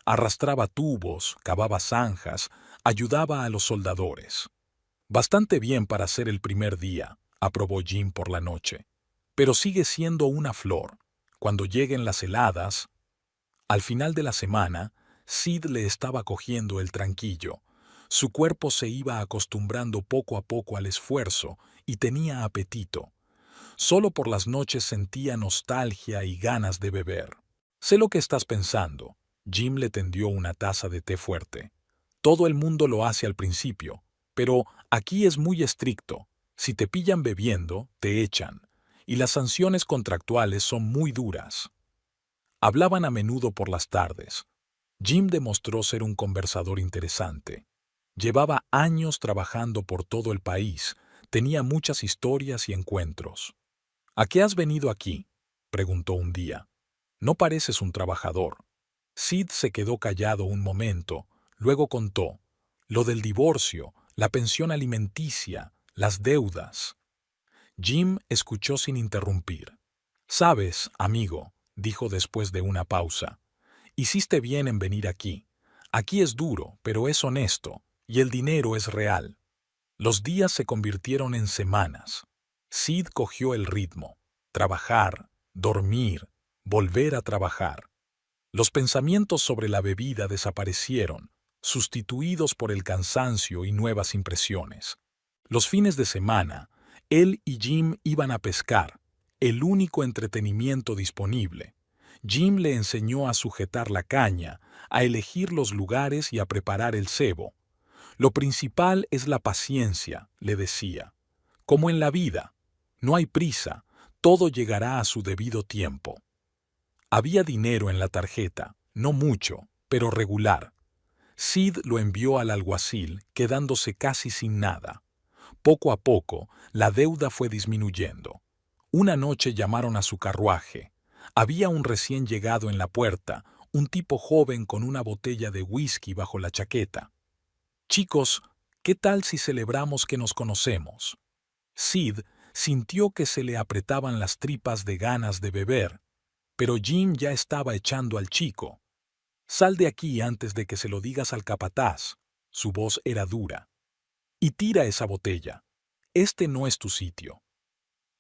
Arrastraba tubos, cavaba zanjas, ayudaba a los soldadores. Bastante bien para ser el primer día, aprobó Jim por la noche. Pero sigue siendo una flor. Cuando lleguen las heladas... Al final de la semana, Sid le estaba cogiendo el tranquillo. Su cuerpo se iba acostumbrando poco a poco al esfuerzo y tenía apetito. Solo por las noches sentía nostalgia y ganas de beber. Sé lo que estás pensando. Jim le tendió una taza de té fuerte. Todo el mundo lo hace al principio, pero aquí es muy estricto. Si te pillan bebiendo, te echan. Y las sanciones contractuales son muy duras. Hablaban a menudo por las tardes. Jim demostró ser un conversador interesante. Llevaba años trabajando por todo el país, tenía muchas historias y encuentros. ¿A qué has venido aquí?, preguntó un día. No pareces un trabajador. Sid se quedó callado un momento, luego contó. Lo del divorcio, la pensión alimenticia, las deudas. Jim escuchó sin interrumpir. «Sabes, amigo», dijo después de una pausa, «hiciste bien en venir aquí. Aquí es duro, pero es honesto, y el dinero es real». Los días se convirtieron en semanas. Sid cogió el ritmo. Trabajar, dormir, volver a trabajar. Los pensamientos sobre la bebida desaparecieron, sustituidos por el cansancio y nuevas impresiones. Los fines de semana, él y Jim iban a pescar, el único entretenimiento disponible. Jim le enseñó a sujetar la caña, a elegir los lugares y a preparar el cebo. Lo principal es la paciencia, le decía. Como en la vida, no hay prisa, todo llegará a su debido tiempo. Había dinero en la tarjeta, no mucho, pero regular. Sid lo envió al alguacil, quedándose casi sin nada. Poco a poco, la deuda fue disminuyendo. Una noche llamaron a su carruaje. Había un recién llegado en la puerta, un tipo joven con una botella de whisky bajo la chaqueta. «Chicos, ¿qué tal si celebramos que nos conocemos?» Sid sintió que se le apretaban las tripas de ganas de beber, pero Jim ya estaba echando al chico. «Sal de aquí antes de que se lo digas al capataz». Su voz era dura. «Y tira esa botella. Este no es tu sitio».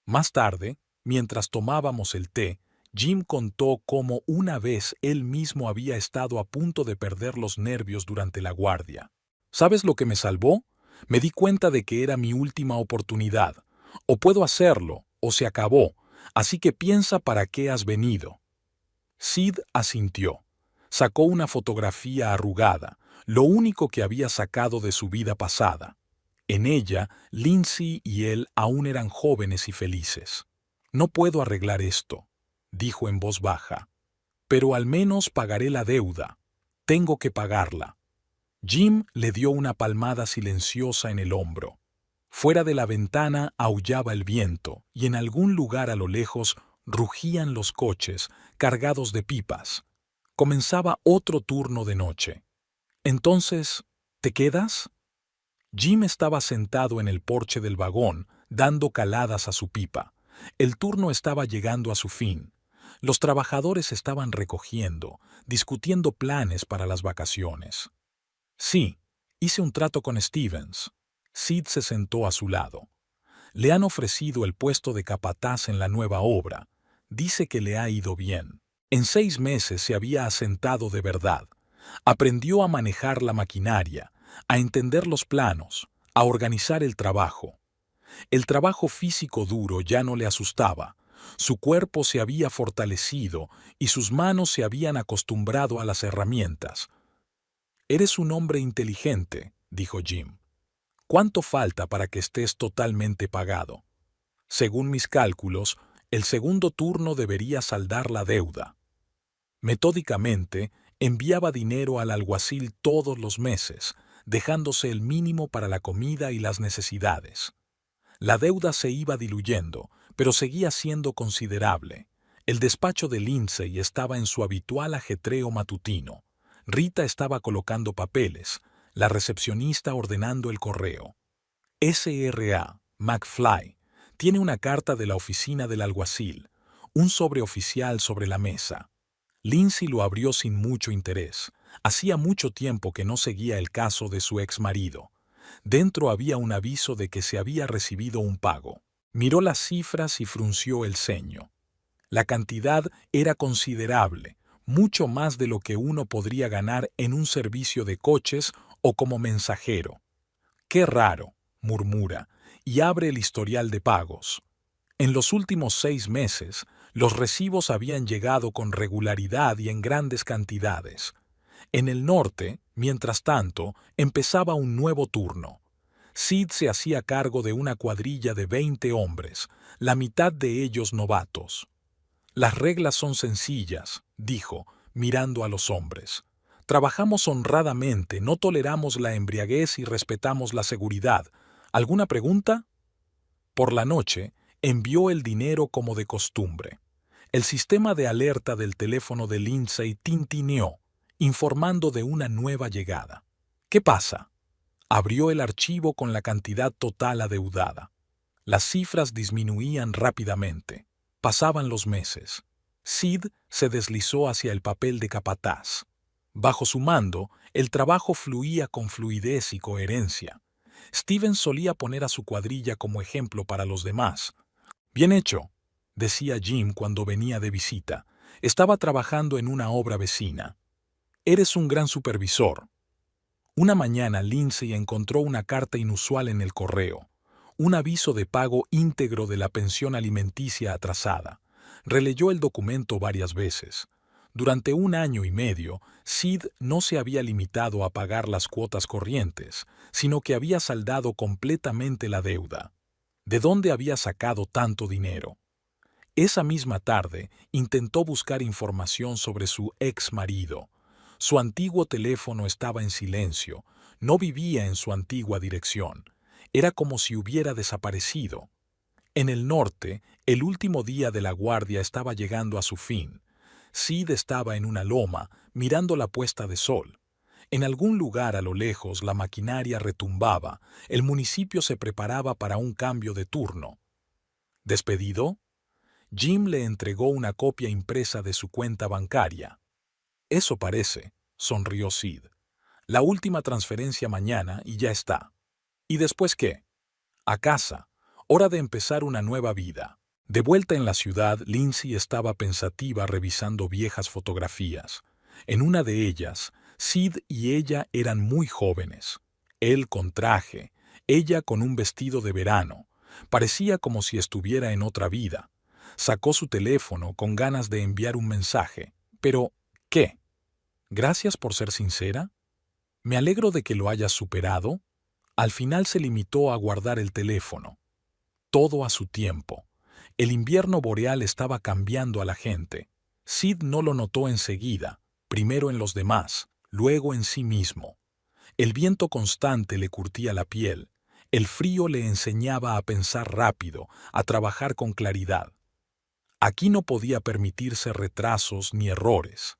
Más tarde, mientras tomábamos el té, Jim contó cómo una vez él mismo había estado a punto de perder los nervios durante la guardia. «¿Sabes lo que me salvó? Me di cuenta de que era mi última oportunidad. O puedo hacerlo, o se acabó. Así que piensa para qué has venido». Sid asintió. Sacó una fotografía arrugada, lo único que había sacado de su vida pasada. En ella, Lindsay y él aún eran jóvenes y felices. «No puedo arreglar esto», dijo en voz baja. «Pero al menos pagaré la deuda. Tengo que pagarla». Jim le dio una palmada silenciosa en el hombro. Fuera de la ventana aullaba el viento y en algún lugar a lo lejos rugían los coches cargados de pipas. Comenzaba otro turno de noche. «Entonces, ¿te quedas?» Jim estaba sentado en el porche del vagón, dando caladas a su pipa. El turno estaba llegando a su fin. Los trabajadores estaban recogiendo, discutiendo planes para las vacaciones. «Sí, hice un trato con Stevens». Sid se sentó a su lado. «Le han ofrecido el puesto de capataz en la nueva obra. Dice que le ha ido bien. En 6 meses se había asentado de verdad. Aprendió a manejar la maquinaria, a entender los planos, a organizar el trabajo. El trabajo físico duro ya no le asustaba. Su cuerpo se había fortalecido y sus manos se habían acostumbrado a las herramientas. «Eres un hombre inteligente», dijo Jim. «¿Cuánto falta para que estés totalmente pagado?» «Según mis cálculos, el segundo turno debería saldar la deuda». Metódicamente, enviaba dinero al alguacil todos los meses, dejándose el mínimo para la comida y las necesidades. La deuda se iba diluyendo, pero seguía siendo considerable. El despacho de Lindsay estaba en su habitual ajetreo matutino. Rita estaba colocando papeles, la recepcionista ordenando el correo. S.R.A. McFly tiene una carta de la oficina del alguacil, un sobre oficial sobre la mesa. Lindsay lo abrió sin mucho interés. Hacía mucho tiempo que no seguía el caso de su exmarido. Dentro había un aviso de que se había recibido un pago. Miró las cifras y frunció el ceño. La cantidad era considerable, mucho más de lo que uno podría ganar en un servicio de coches o como mensajero. «Qué raro», murmura, y abre el historial de pagos. En los últimos 6 meses, los recibos habían llegado con regularidad y en grandes cantidades. En el norte, mientras tanto, empezaba un nuevo turno. Sid se hacía cargo de una cuadrilla de 20 hombres, la mitad de ellos novatos. «Las reglas son sencillas», dijo, mirando a los hombres. «Trabajamos honradamente, no toleramos la embriaguez y respetamos la seguridad. ¿Alguna pregunta?» Por la noche, envió el dinero como de costumbre. El sistema de alerta del teléfono de Lindsay tintineó, informando de una nueva llegada. «¿Qué pasa?» Abrió el archivo con la cantidad total adeudada. Las cifras disminuían rápidamente. Pasaban los meses. Sid se deslizó hacia el papel de capataz. Bajo su mando, el trabajo fluía con fluidez y coherencia. Stevens solía poner a su cuadrilla como ejemplo para los demás. «Bien hecho», decía Jim cuando venía de visita. Estaba trabajando en una obra vecina. «Eres un gran supervisor». Una mañana Lindsay encontró una carta inusual en el correo, un aviso de pago íntegro de la pensión alimenticia atrasada. Releyó el documento varias veces. Durante 1 año y medio, Sid no se había limitado a pagar las cuotas corrientes, sino que había saldado completamente la deuda. ¿De dónde había sacado tanto dinero? Esa misma tarde intentó buscar información sobre su ex marido. Su antiguo teléfono estaba en silencio, no vivía en su antigua dirección. Era como si hubiera desaparecido. En el norte, el último día de la guardia estaba llegando a su fin. Sid estaba en una loma, mirando la puesta de sol. En algún lugar a lo lejos la maquinaria retumbaba, el municipio se preparaba para un cambio de turno. ¿Despedido? Jim le entregó una copia impresa de su cuenta bancaria. «Eso parece», sonrió Sid. «La última transferencia mañana y ya está». «¿Y después qué?» «A casa. Hora de empezar una nueva vida». De vuelta en la ciudad, Lindsay estaba pensativa revisando viejas fotografías. En una de ellas, Sid y ella eran muy jóvenes. Él con traje, ella con un vestido de verano. Parecía como si estuviera en otra vida. Sacó su teléfono con ganas de enviar un mensaje. Pero, ¿qué? Gracias por ser sincera. Me alegro de que lo hayas superado. Al final se limitó a guardar el teléfono. Todo a su tiempo. El invierno boreal estaba cambiando a la gente. Sid no lo notó enseguida, primero en los demás, luego en sí mismo. El viento constante le curtía la piel. El frío le enseñaba a pensar rápido, a trabajar con claridad. Aquí no podía permitirse retrasos ni errores.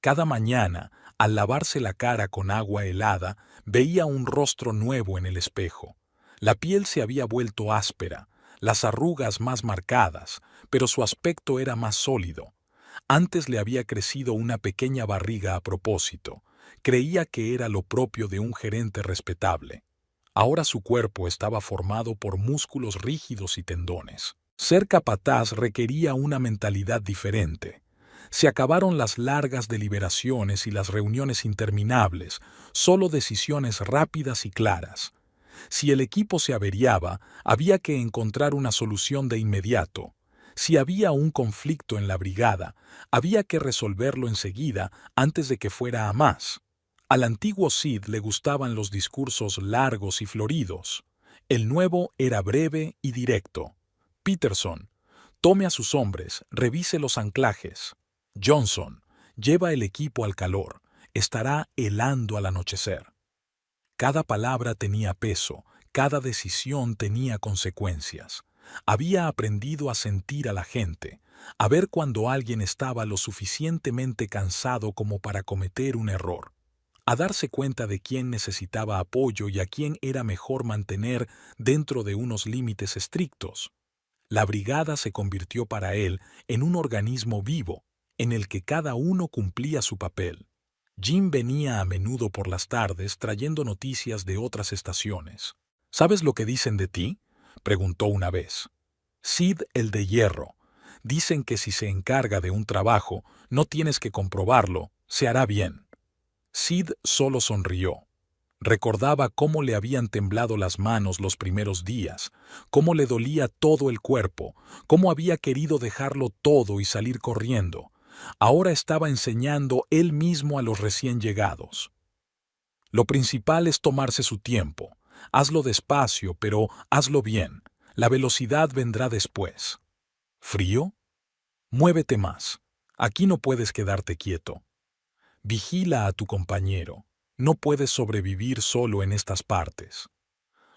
Cada mañana, al lavarse la cara con agua helada, veía un rostro nuevo en el espejo. La piel se había vuelto áspera, las arrugas más marcadas, pero su aspecto era más sólido. Antes le había crecido una pequeña barriga a propósito. Creía que era lo propio de un gerente respetable. Ahora su cuerpo estaba formado por músculos rígidos y tendones. Ser capataz requería una mentalidad diferente. Se acabaron las largas deliberaciones y las reuniones interminables, solo decisiones rápidas y claras. Si el equipo se averiaba, había que encontrar una solución de inmediato. Si había un conflicto en la brigada, había que resolverlo enseguida antes de que fuera a más. Al antiguo Sid le gustaban los discursos largos y floridos. El nuevo era breve y directo. Peterson, tome a sus hombres, revise los anclajes. Johnson, lleva el equipo al calor. Estará helando al anochecer. Cada palabra tenía peso, cada decisión tenía consecuencias. Había aprendido a sentir a la gente, a ver cuando alguien estaba lo suficientemente cansado como para cometer un error, a darse cuenta de quién necesitaba apoyo y a quién era mejor mantener dentro de unos límites estrictos. La brigada se convirtió para él en un organismo vivo, en el que cada uno cumplía su papel. Jim venía a menudo por las tardes trayendo noticias de otras estaciones. ¿Sabes lo que dicen de ti?, preguntó una vez. Sid el de hierro. Dicen que si se encarga de un trabajo, no tienes que comprobarlo, se hará bien. Sid solo sonrió. Recordaba cómo le habían temblado las manos los primeros días, cómo le dolía todo el cuerpo, cómo había querido dejarlo todo y salir corriendo. Ahora estaba enseñando él mismo a los recién llegados. Lo principal es tomarse su tiempo. Hazlo despacio, pero hazlo bien. La velocidad vendrá después. ¿Frío? Muévete más. Aquí no puedes quedarte quieto. Vigila a tu compañero. No puedes sobrevivir solo en estas partes.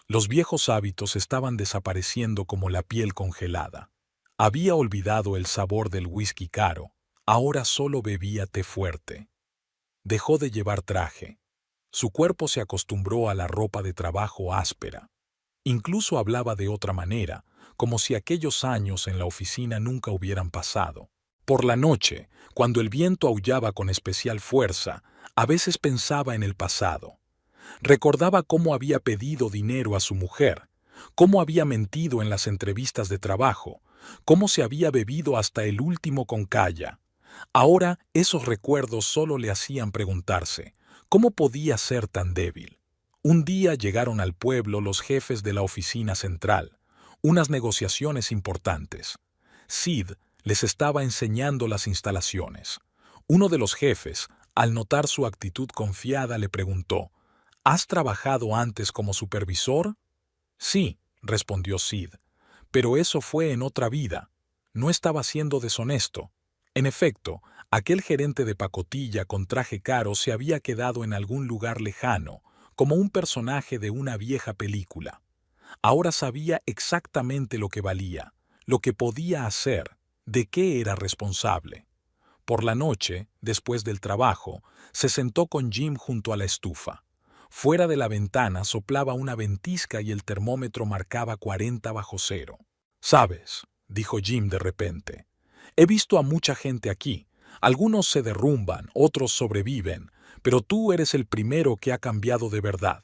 Los viejos hábitos estaban desapareciendo como la piel congelada. Había olvidado el sabor del whisky caro. Ahora solo bebía té fuerte. Dejó de llevar traje. Su cuerpo se acostumbró a la ropa de trabajo áspera. Incluso hablaba de otra manera, como si aquellos años en la oficina nunca hubieran pasado. Por la noche, cuando el viento aullaba con especial fuerza, a veces pensaba en el pasado. Recordaba cómo había pedido dinero a su mujer, cómo había mentido en las entrevistas de trabajo, cómo se había bebido hasta el último con calla. Ahora esos recuerdos solo le hacían preguntarse, ¿cómo podía ser tan débil? Un día llegaron al pueblo los jefes de la oficina central, unas negociaciones importantes. Sid les estaba enseñando las instalaciones. Uno de los jefes, al notar su actitud confiada, le preguntó, ¿has trabajado antes como supervisor? Sí, respondió Sid, pero eso fue en otra vida. No estaba siendo deshonesto. En efecto, aquel gerente de pacotilla con traje caro se había quedado en algún lugar lejano, como un personaje de una vieja película. Ahora sabía exactamente lo que valía, lo que podía hacer, de qué era responsable. Por la noche, después del trabajo, se sentó con Jim junto a la estufa. Fuera de la ventana soplaba una ventisca y el termómetro marcaba 40 bajo cero. «¿Sabes?», dijo Jim de repente. «He visto a mucha gente aquí. Algunos se derrumban, otros sobreviven, pero tú eres el primero que ha cambiado de verdad».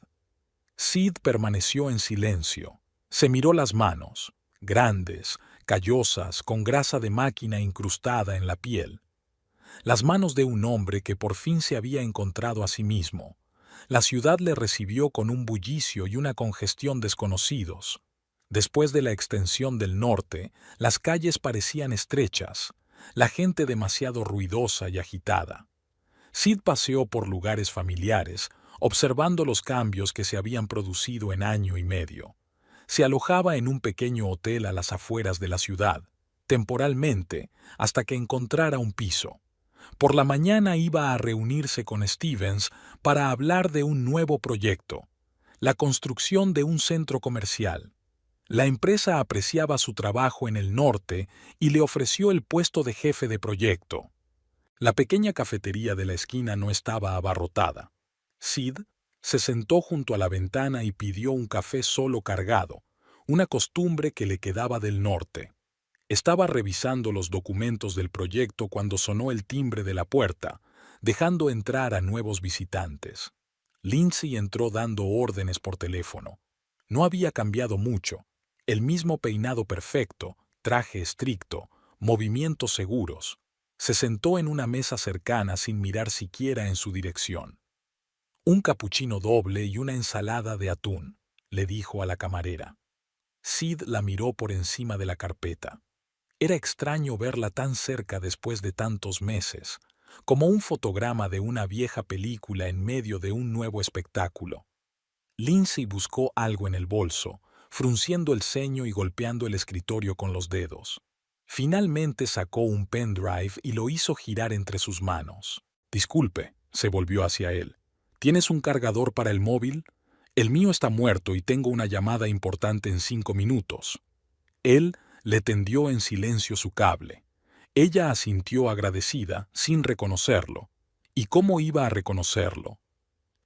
Sid permaneció en silencio. Se miró las manos, grandes, callosas, con grasa de máquina incrustada en la piel. Las manos de un hombre que por fin se había encontrado a sí mismo. La ciudad le recibió con un bullicio y una congestión desconocidos. Después de la extensión del norte, las calles parecían estrechas, la gente demasiado ruidosa y agitada. Sid paseó por lugares familiares, observando los cambios que se habían producido en año y medio. Se alojaba en un pequeño hotel a las afueras de la ciudad, temporalmente, hasta que encontrara un piso. Por la mañana iba a reunirse con Stevens para hablar de un nuevo proyecto, la construcción de un centro comercial. La empresa apreciaba su trabajo en el norte y le ofreció el puesto de jefe de proyecto. La pequeña cafetería de la esquina no estaba abarrotada. Sid se sentó junto a la ventana y pidió un café solo cargado, una costumbre que le quedaba del norte. Estaba revisando los documentos del proyecto cuando sonó el timbre de la puerta, dejando entrar a nuevos visitantes. Lindsay entró dando órdenes por teléfono. No había cambiado mucho. El mismo peinado perfecto, traje estricto, movimientos seguros. Se sentó en una mesa cercana sin mirar siquiera en su dirección. «Un capuchino doble y una ensalada de atún», le dijo a la camarera. Sid la miró por encima de la carpeta. Era extraño verla tan cerca después de tantos meses, como un fotograma de una vieja película en medio de un nuevo espectáculo. Lindsay buscó algo en el bolso, frunciendo el ceño y golpeando el escritorio con los dedos. Finalmente sacó un pendrive y lo hizo girar entre sus manos. «Disculpe», se volvió hacia él. «¿Tienes un cargador para el móvil? El mío está muerto y tengo una llamada importante en 5 minutos». Él le tendió en silencio su cable. Ella asintió agradecida, sin reconocerlo. ¿Y cómo iba a reconocerlo?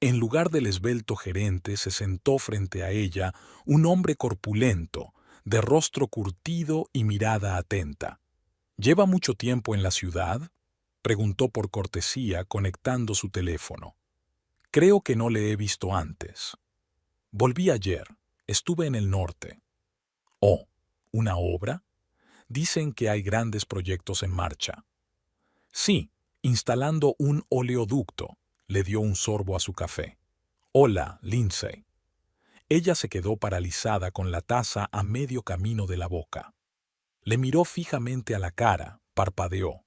En lugar del esbelto gerente se sentó frente a ella un hombre corpulento, de rostro curtido y mirada atenta. «¿Lleva mucho tiempo en la ciudad?», preguntó por cortesía, conectando su teléfono. «Creo que no le he visto antes». «Volví ayer. Estuve en el norte». «Oh, ¿una obra?». «Dicen que hay grandes proyectos en marcha». «Sí, instalando un oleoducto», le dio un sorbo a su café. «Hola, Lindsay». Ella se quedó paralizada con la taza a medio camino de la boca. Le miró fijamente a la cara, parpadeó.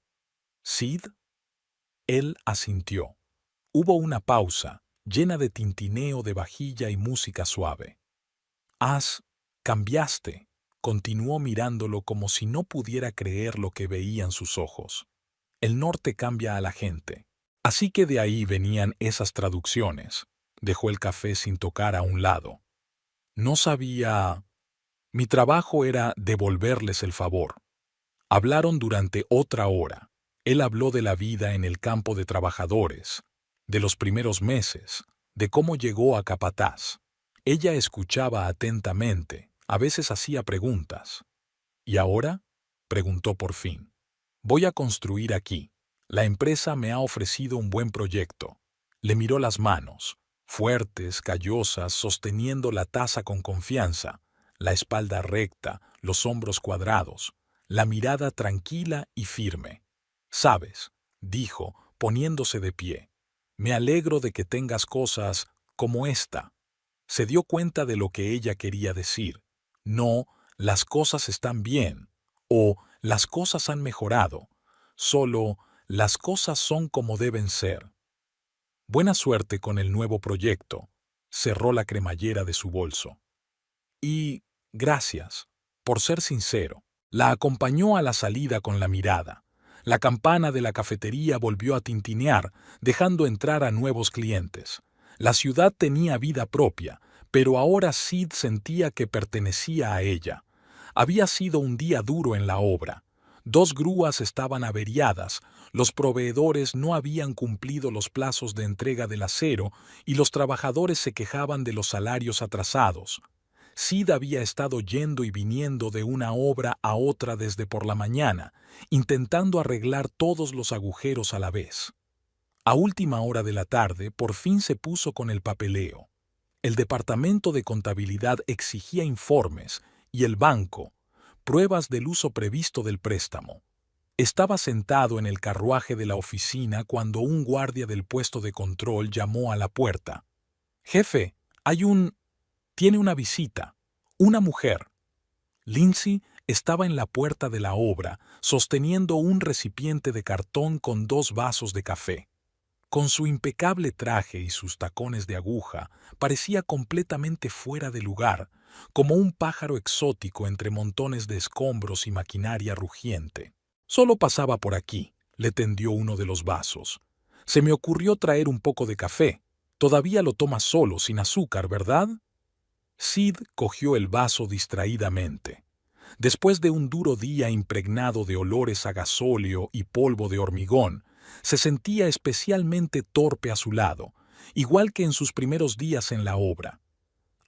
«¿Sid?». Él asintió. Hubo una pausa, llena de tintineo de vajilla y música suave. Cambiaste», continuó mirándolo como si no pudiera creer lo que veían sus ojos. «El norte cambia a la gente». Así que de ahí venían esas traducciones. Dejó el café sin tocar a un lado. «No sabía...». «Mi trabajo era devolverles el favor». Hablaron durante otra hora. Él habló de la vida en el campo de trabajadores, de los primeros meses, de cómo llegó a capataz. Ella escuchaba atentamente, a veces hacía preguntas. «¿Y ahora?», preguntó por fin. «Voy a construir aquí. La empresa me ha ofrecido un buen proyecto». Le miró las manos, fuertes, callosas, sosteniendo la taza con confianza, la espalda recta, los hombros cuadrados, la mirada tranquila y firme. «Sabes», dijo, poniéndose de pie, «me alegro de que tengas cosas como esta». Se dio cuenta de lo que ella quería decir. No, las cosas están bien, o las cosas han mejorado. Solo, las cosas son como deben ser. «Buena suerte con el nuevo proyecto», cerró la cremallera de su bolso. «Y gracias, por ser sincero». La acompañó a la salida con la mirada. La campana de la cafetería volvió a tintinear, dejando entrar a nuevos clientes. La ciudad tenía vida propia, pero ahora Sid sentía que pertenecía a ella. Había sido un día duro en la obra. 2 grúas estaban averiadas, los proveedores no habían cumplido los plazos de entrega del acero y los trabajadores se quejaban de los salarios atrasados. Sid había estado yendo y viniendo de una obra a otra desde por la mañana, intentando arreglar todos los agujeros a la vez. A última hora de la tarde, por fin se puso con el papeleo. El departamento de contabilidad exigía informes y el banco, pruebas del uso previsto del préstamo. Estaba sentado en el carruaje de la oficina cuando un guardia del puesto de control llamó a la puerta. «Jefe, tiene una visita. Una mujer». Lindsay estaba en la puerta de la obra, sosteniendo un recipiente de cartón con 2 vasos de café. Con su impecable traje y sus tacones de aguja, parecía completamente fuera de lugar, como un pájaro exótico entre montones de escombros y maquinaria rugiente. Solo pasaba por aquí, le tendió uno de los vasos. Se me ocurrió traer un poco de café. Todavía lo tomas solo, sin azúcar, ¿verdad? Sid cogió el vaso distraídamente. Después de un duro día impregnado de olores a gasóleo y polvo de hormigón, se sentía especialmente torpe a su lado, igual que en sus primeros días en la obra.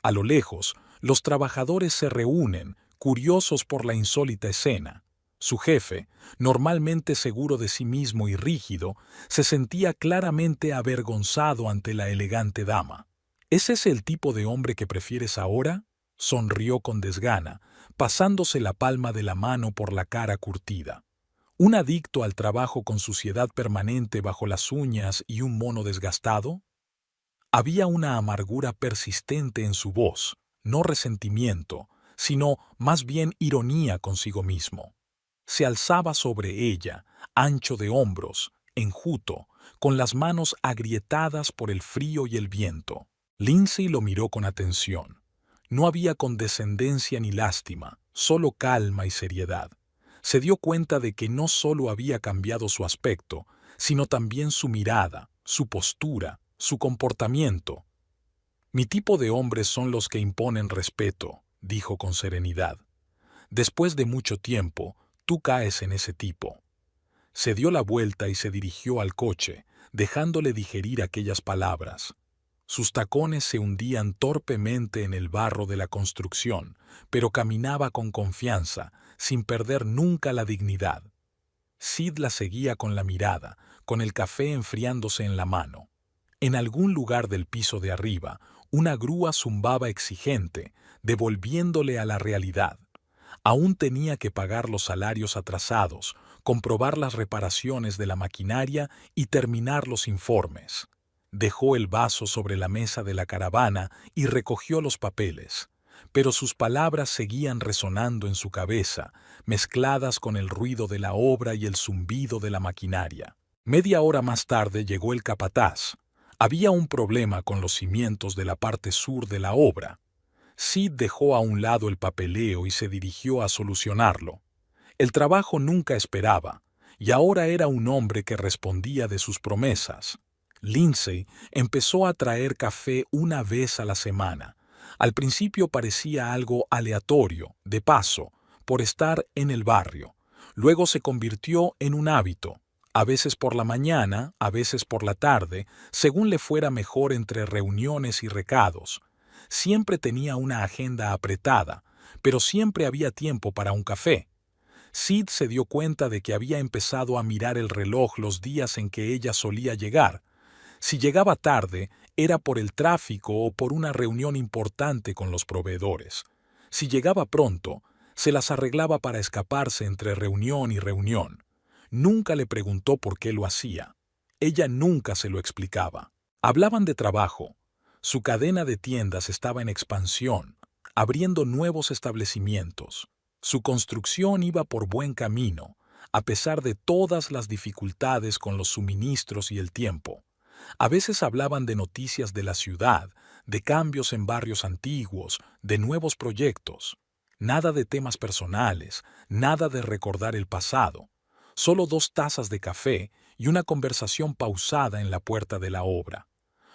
A lo lejos, los trabajadores se reúnen, curiosos por la insólita escena. Su jefe, normalmente seguro de sí mismo y rígido, se sentía claramente avergonzado ante la elegante dama. ¿Es ese el tipo de hombre que prefieres ahora? Sonrió con desgana, pasándose la palma de la mano por la cara curtida. ¿Un adicto al trabajo con suciedad permanente bajo las uñas y un mono desgastado? Había una amargura persistente en su voz, no resentimiento, sino más bien ironía consigo mismo. Se alzaba sobre ella, ancho de hombros, enjuto, con las manos agrietadas por el frío y el viento. Lindsay lo miró con atención. No había condescendencia ni lástima, solo calma y seriedad. Se dio cuenta de que no solo había cambiado su aspecto, sino también su mirada, su postura, su comportamiento. Mi tipo de hombres son los que imponen respeto, dijo con serenidad. Después de mucho tiempo, tú caes en ese tipo. Se dio la vuelta y se dirigió al coche, dejándole digerir aquellas palabras. Sus tacones se hundían torpemente en el barro de la construcción, pero caminaba con confianza, sin perder nunca la dignidad. Sid la seguía con la mirada, con el café enfriándose en la mano. En algún lugar del piso de arriba, una grúa zumbaba exigente, devolviéndole a la realidad. Aún tenía que pagar los salarios atrasados, comprobar las reparaciones de la maquinaria y terminar los informes. Dejó el vaso sobre la mesa de la caravana y recogió los papeles, pero sus palabras seguían resonando en su cabeza, mezcladas con el ruido de la obra y el zumbido de la maquinaria. Media hora más tarde llegó el capataz. Había un problema con los cimientos de la parte sur de la obra. Sid dejó a un lado el papeleo y se dirigió a solucionarlo. El trabajo nunca esperaba, y ahora era un hombre que respondía de sus promesas. Lindsay empezó a traer café una vez a la semana. Al principio parecía algo aleatorio, de paso, por estar en el barrio. Luego se convirtió en un hábito, a veces por la mañana, a veces por la tarde, según le fuera mejor entre reuniones y recados. Siempre tenía una agenda apretada, pero siempre había tiempo para un café. Sid se dio cuenta de que había empezado a mirar el reloj los días en que ella solía llegar. Si llegaba tarde, era por el tráfico o por una reunión importante con los proveedores. Si llegaba pronto, se las arreglaba para escaparse entre reunión y reunión. Nunca le preguntó por qué lo hacía. Ella nunca se lo explicaba. Hablaban de trabajo. Su cadena de tiendas estaba en expansión, abriendo nuevos establecimientos. Su construcción iba por buen camino, a pesar de todas las dificultades con los suministros y el tiempo. A veces hablaban de noticias de la ciudad, de cambios en barrios antiguos, de nuevos proyectos. Nada de temas personales, nada de recordar el pasado. Solo 2 tazas de café y una conversación pausada en la puerta de la obra.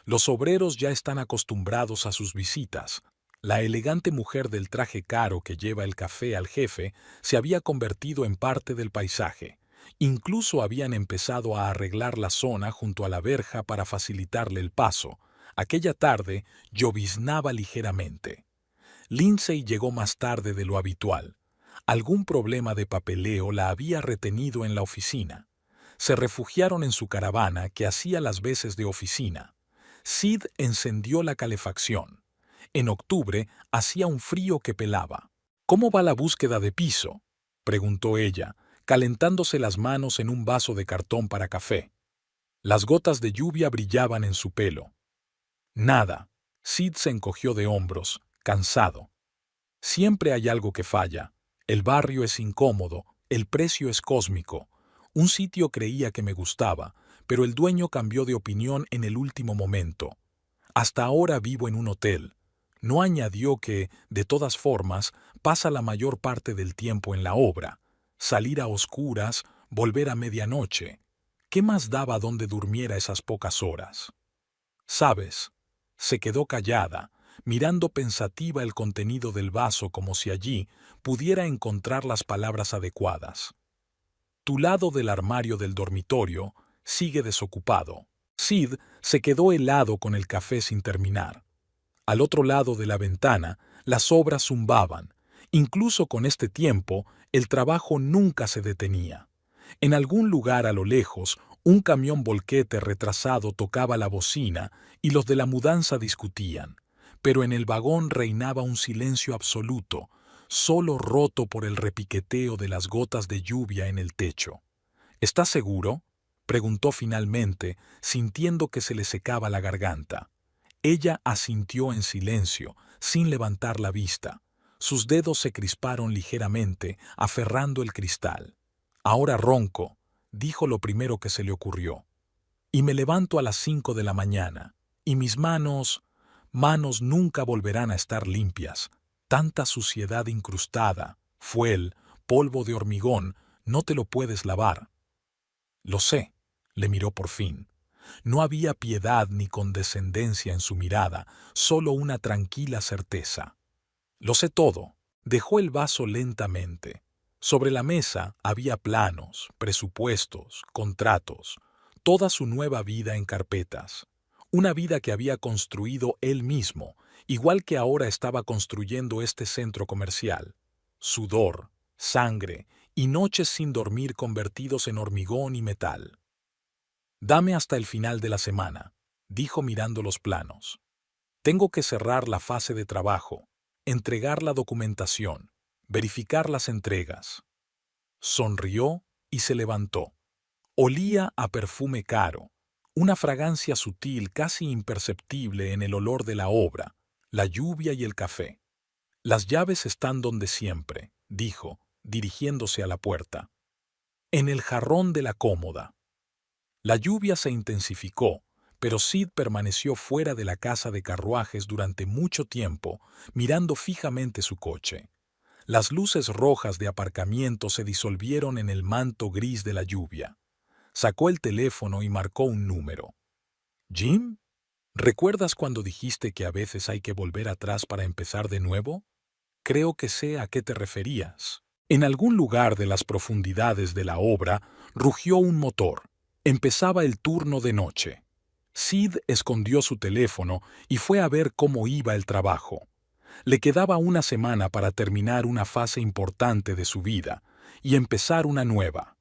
Los obreros ya están acostumbrados a sus visitas. La elegante mujer del traje caro que lleva el café al jefe se había convertido en parte del paisaje. Incluso habían empezado a arreglar la zona junto a la verja para facilitarle el paso. Aquella tarde lloviznaba ligeramente. Lindsay llegó más tarde de lo habitual. Algún problema de papeleo la había retenido en la oficina. Se refugiaron en su caravana que hacía las veces de oficina. Sid encendió la calefacción. En octubre hacía un frío que pelaba. ¿Cómo va la búsqueda de piso?, preguntó ella, calentándose las manos en un vaso de cartón para café. Las gotas de lluvia brillaban en su pelo. Nada. Sid se encogió de hombros, cansado. Siempre hay algo que falla. El barrio es incómodo, el precio es cósmico. Un sitio creía que me gustaba, pero el dueño cambió de opinión en el último momento. Hasta ahora vivo en un hotel. No añadió que, de todas formas, pasa la mayor parte del tiempo en la obra. Salir a oscuras, volver a medianoche. ¿Qué más daba donde durmiera esas pocas horas? ¿Sabes? Se quedó callada, mirando pensativa el contenido del vaso como si allí pudiera encontrar las palabras adecuadas. Tu lado del armario del dormitorio sigue desocupado. Sid se quedó helado con el café sin terminar. Al otro lado de la ventana, las obras zumbaban. Incluso con este tiempo, el trabajo nunca se detenía. En algún lugar a lo lejos, un camión volquete retrasado tocaba la bocina y los de la mudanza discutían. Pero en el vagón reinaba un silencio absoluto, solo roto por el repiqueteo de las gotas de lluvia en el techo. ¿Estás seguro?, preguntó finalmente, sintiendo que se le secaba la garganta. Ella asintió en silencio, sin levantar la vista. Sus dedos se crisparon ligeramente, aferrando el cristal. Ahora ronco, dijo lo primero que se le ocurrió. Y me levanto a las 5 de la mañana, y mis manos nunca volverán a estar limpias. Tanta suciedad incrustada, fuel, polvo de hormigón, no te lo puedes lavar. Lo sé, le miró por fin. No había piedad ni condescendencia en su mirada, solo una tranquila certeza. Lo sé todo. Dejó el vaso lentamente. Sobre la mesa había planos, presupuestos, contratos, toda su nueva vida en carpetas. Una vida que había construido él mismo, igual que ahora estaba construyendo este centro comercial. Sudor, sangre y noches sin dormir convertidos en hormigón y metal. Dame hasta el final de la semana, dijo mirando los planos. Tengo que cerrar la fase de trabajo, entregar la documentación, verificar las entregas. Sonrió y se levantó. Olía a perfume caro, una fragancia sutil casi imperceptible en el olor de la obra, la lluvia y el café. Las llaves están donde siempre, dijo, dirigiéndose a la puerta. En el jarrón de la cómoda. La lluvia se intensificó, pero Sid permaneció fuera de la casa de carruajes durante mucho tiempo, mirando fijamente su coche. Las luces rojas de aparcamiento se disolvieron en el manto gris de la lluvia. Sacó el teléfono y marcó un número. «¿Jim? ¿Recuerdas cuando dijiste que a veces hay que volver atrás para empezar de nuevo? Creo que sé a qué te referías». En algún lugar de las profundidades de la obra rugió un motor. Empezaba el turno de noche. Sid escondió su teléfono y fue a ver cómo iba el trabajo. Le quedaba una semana para terminar una fase importante de su vida y empezar una nueva.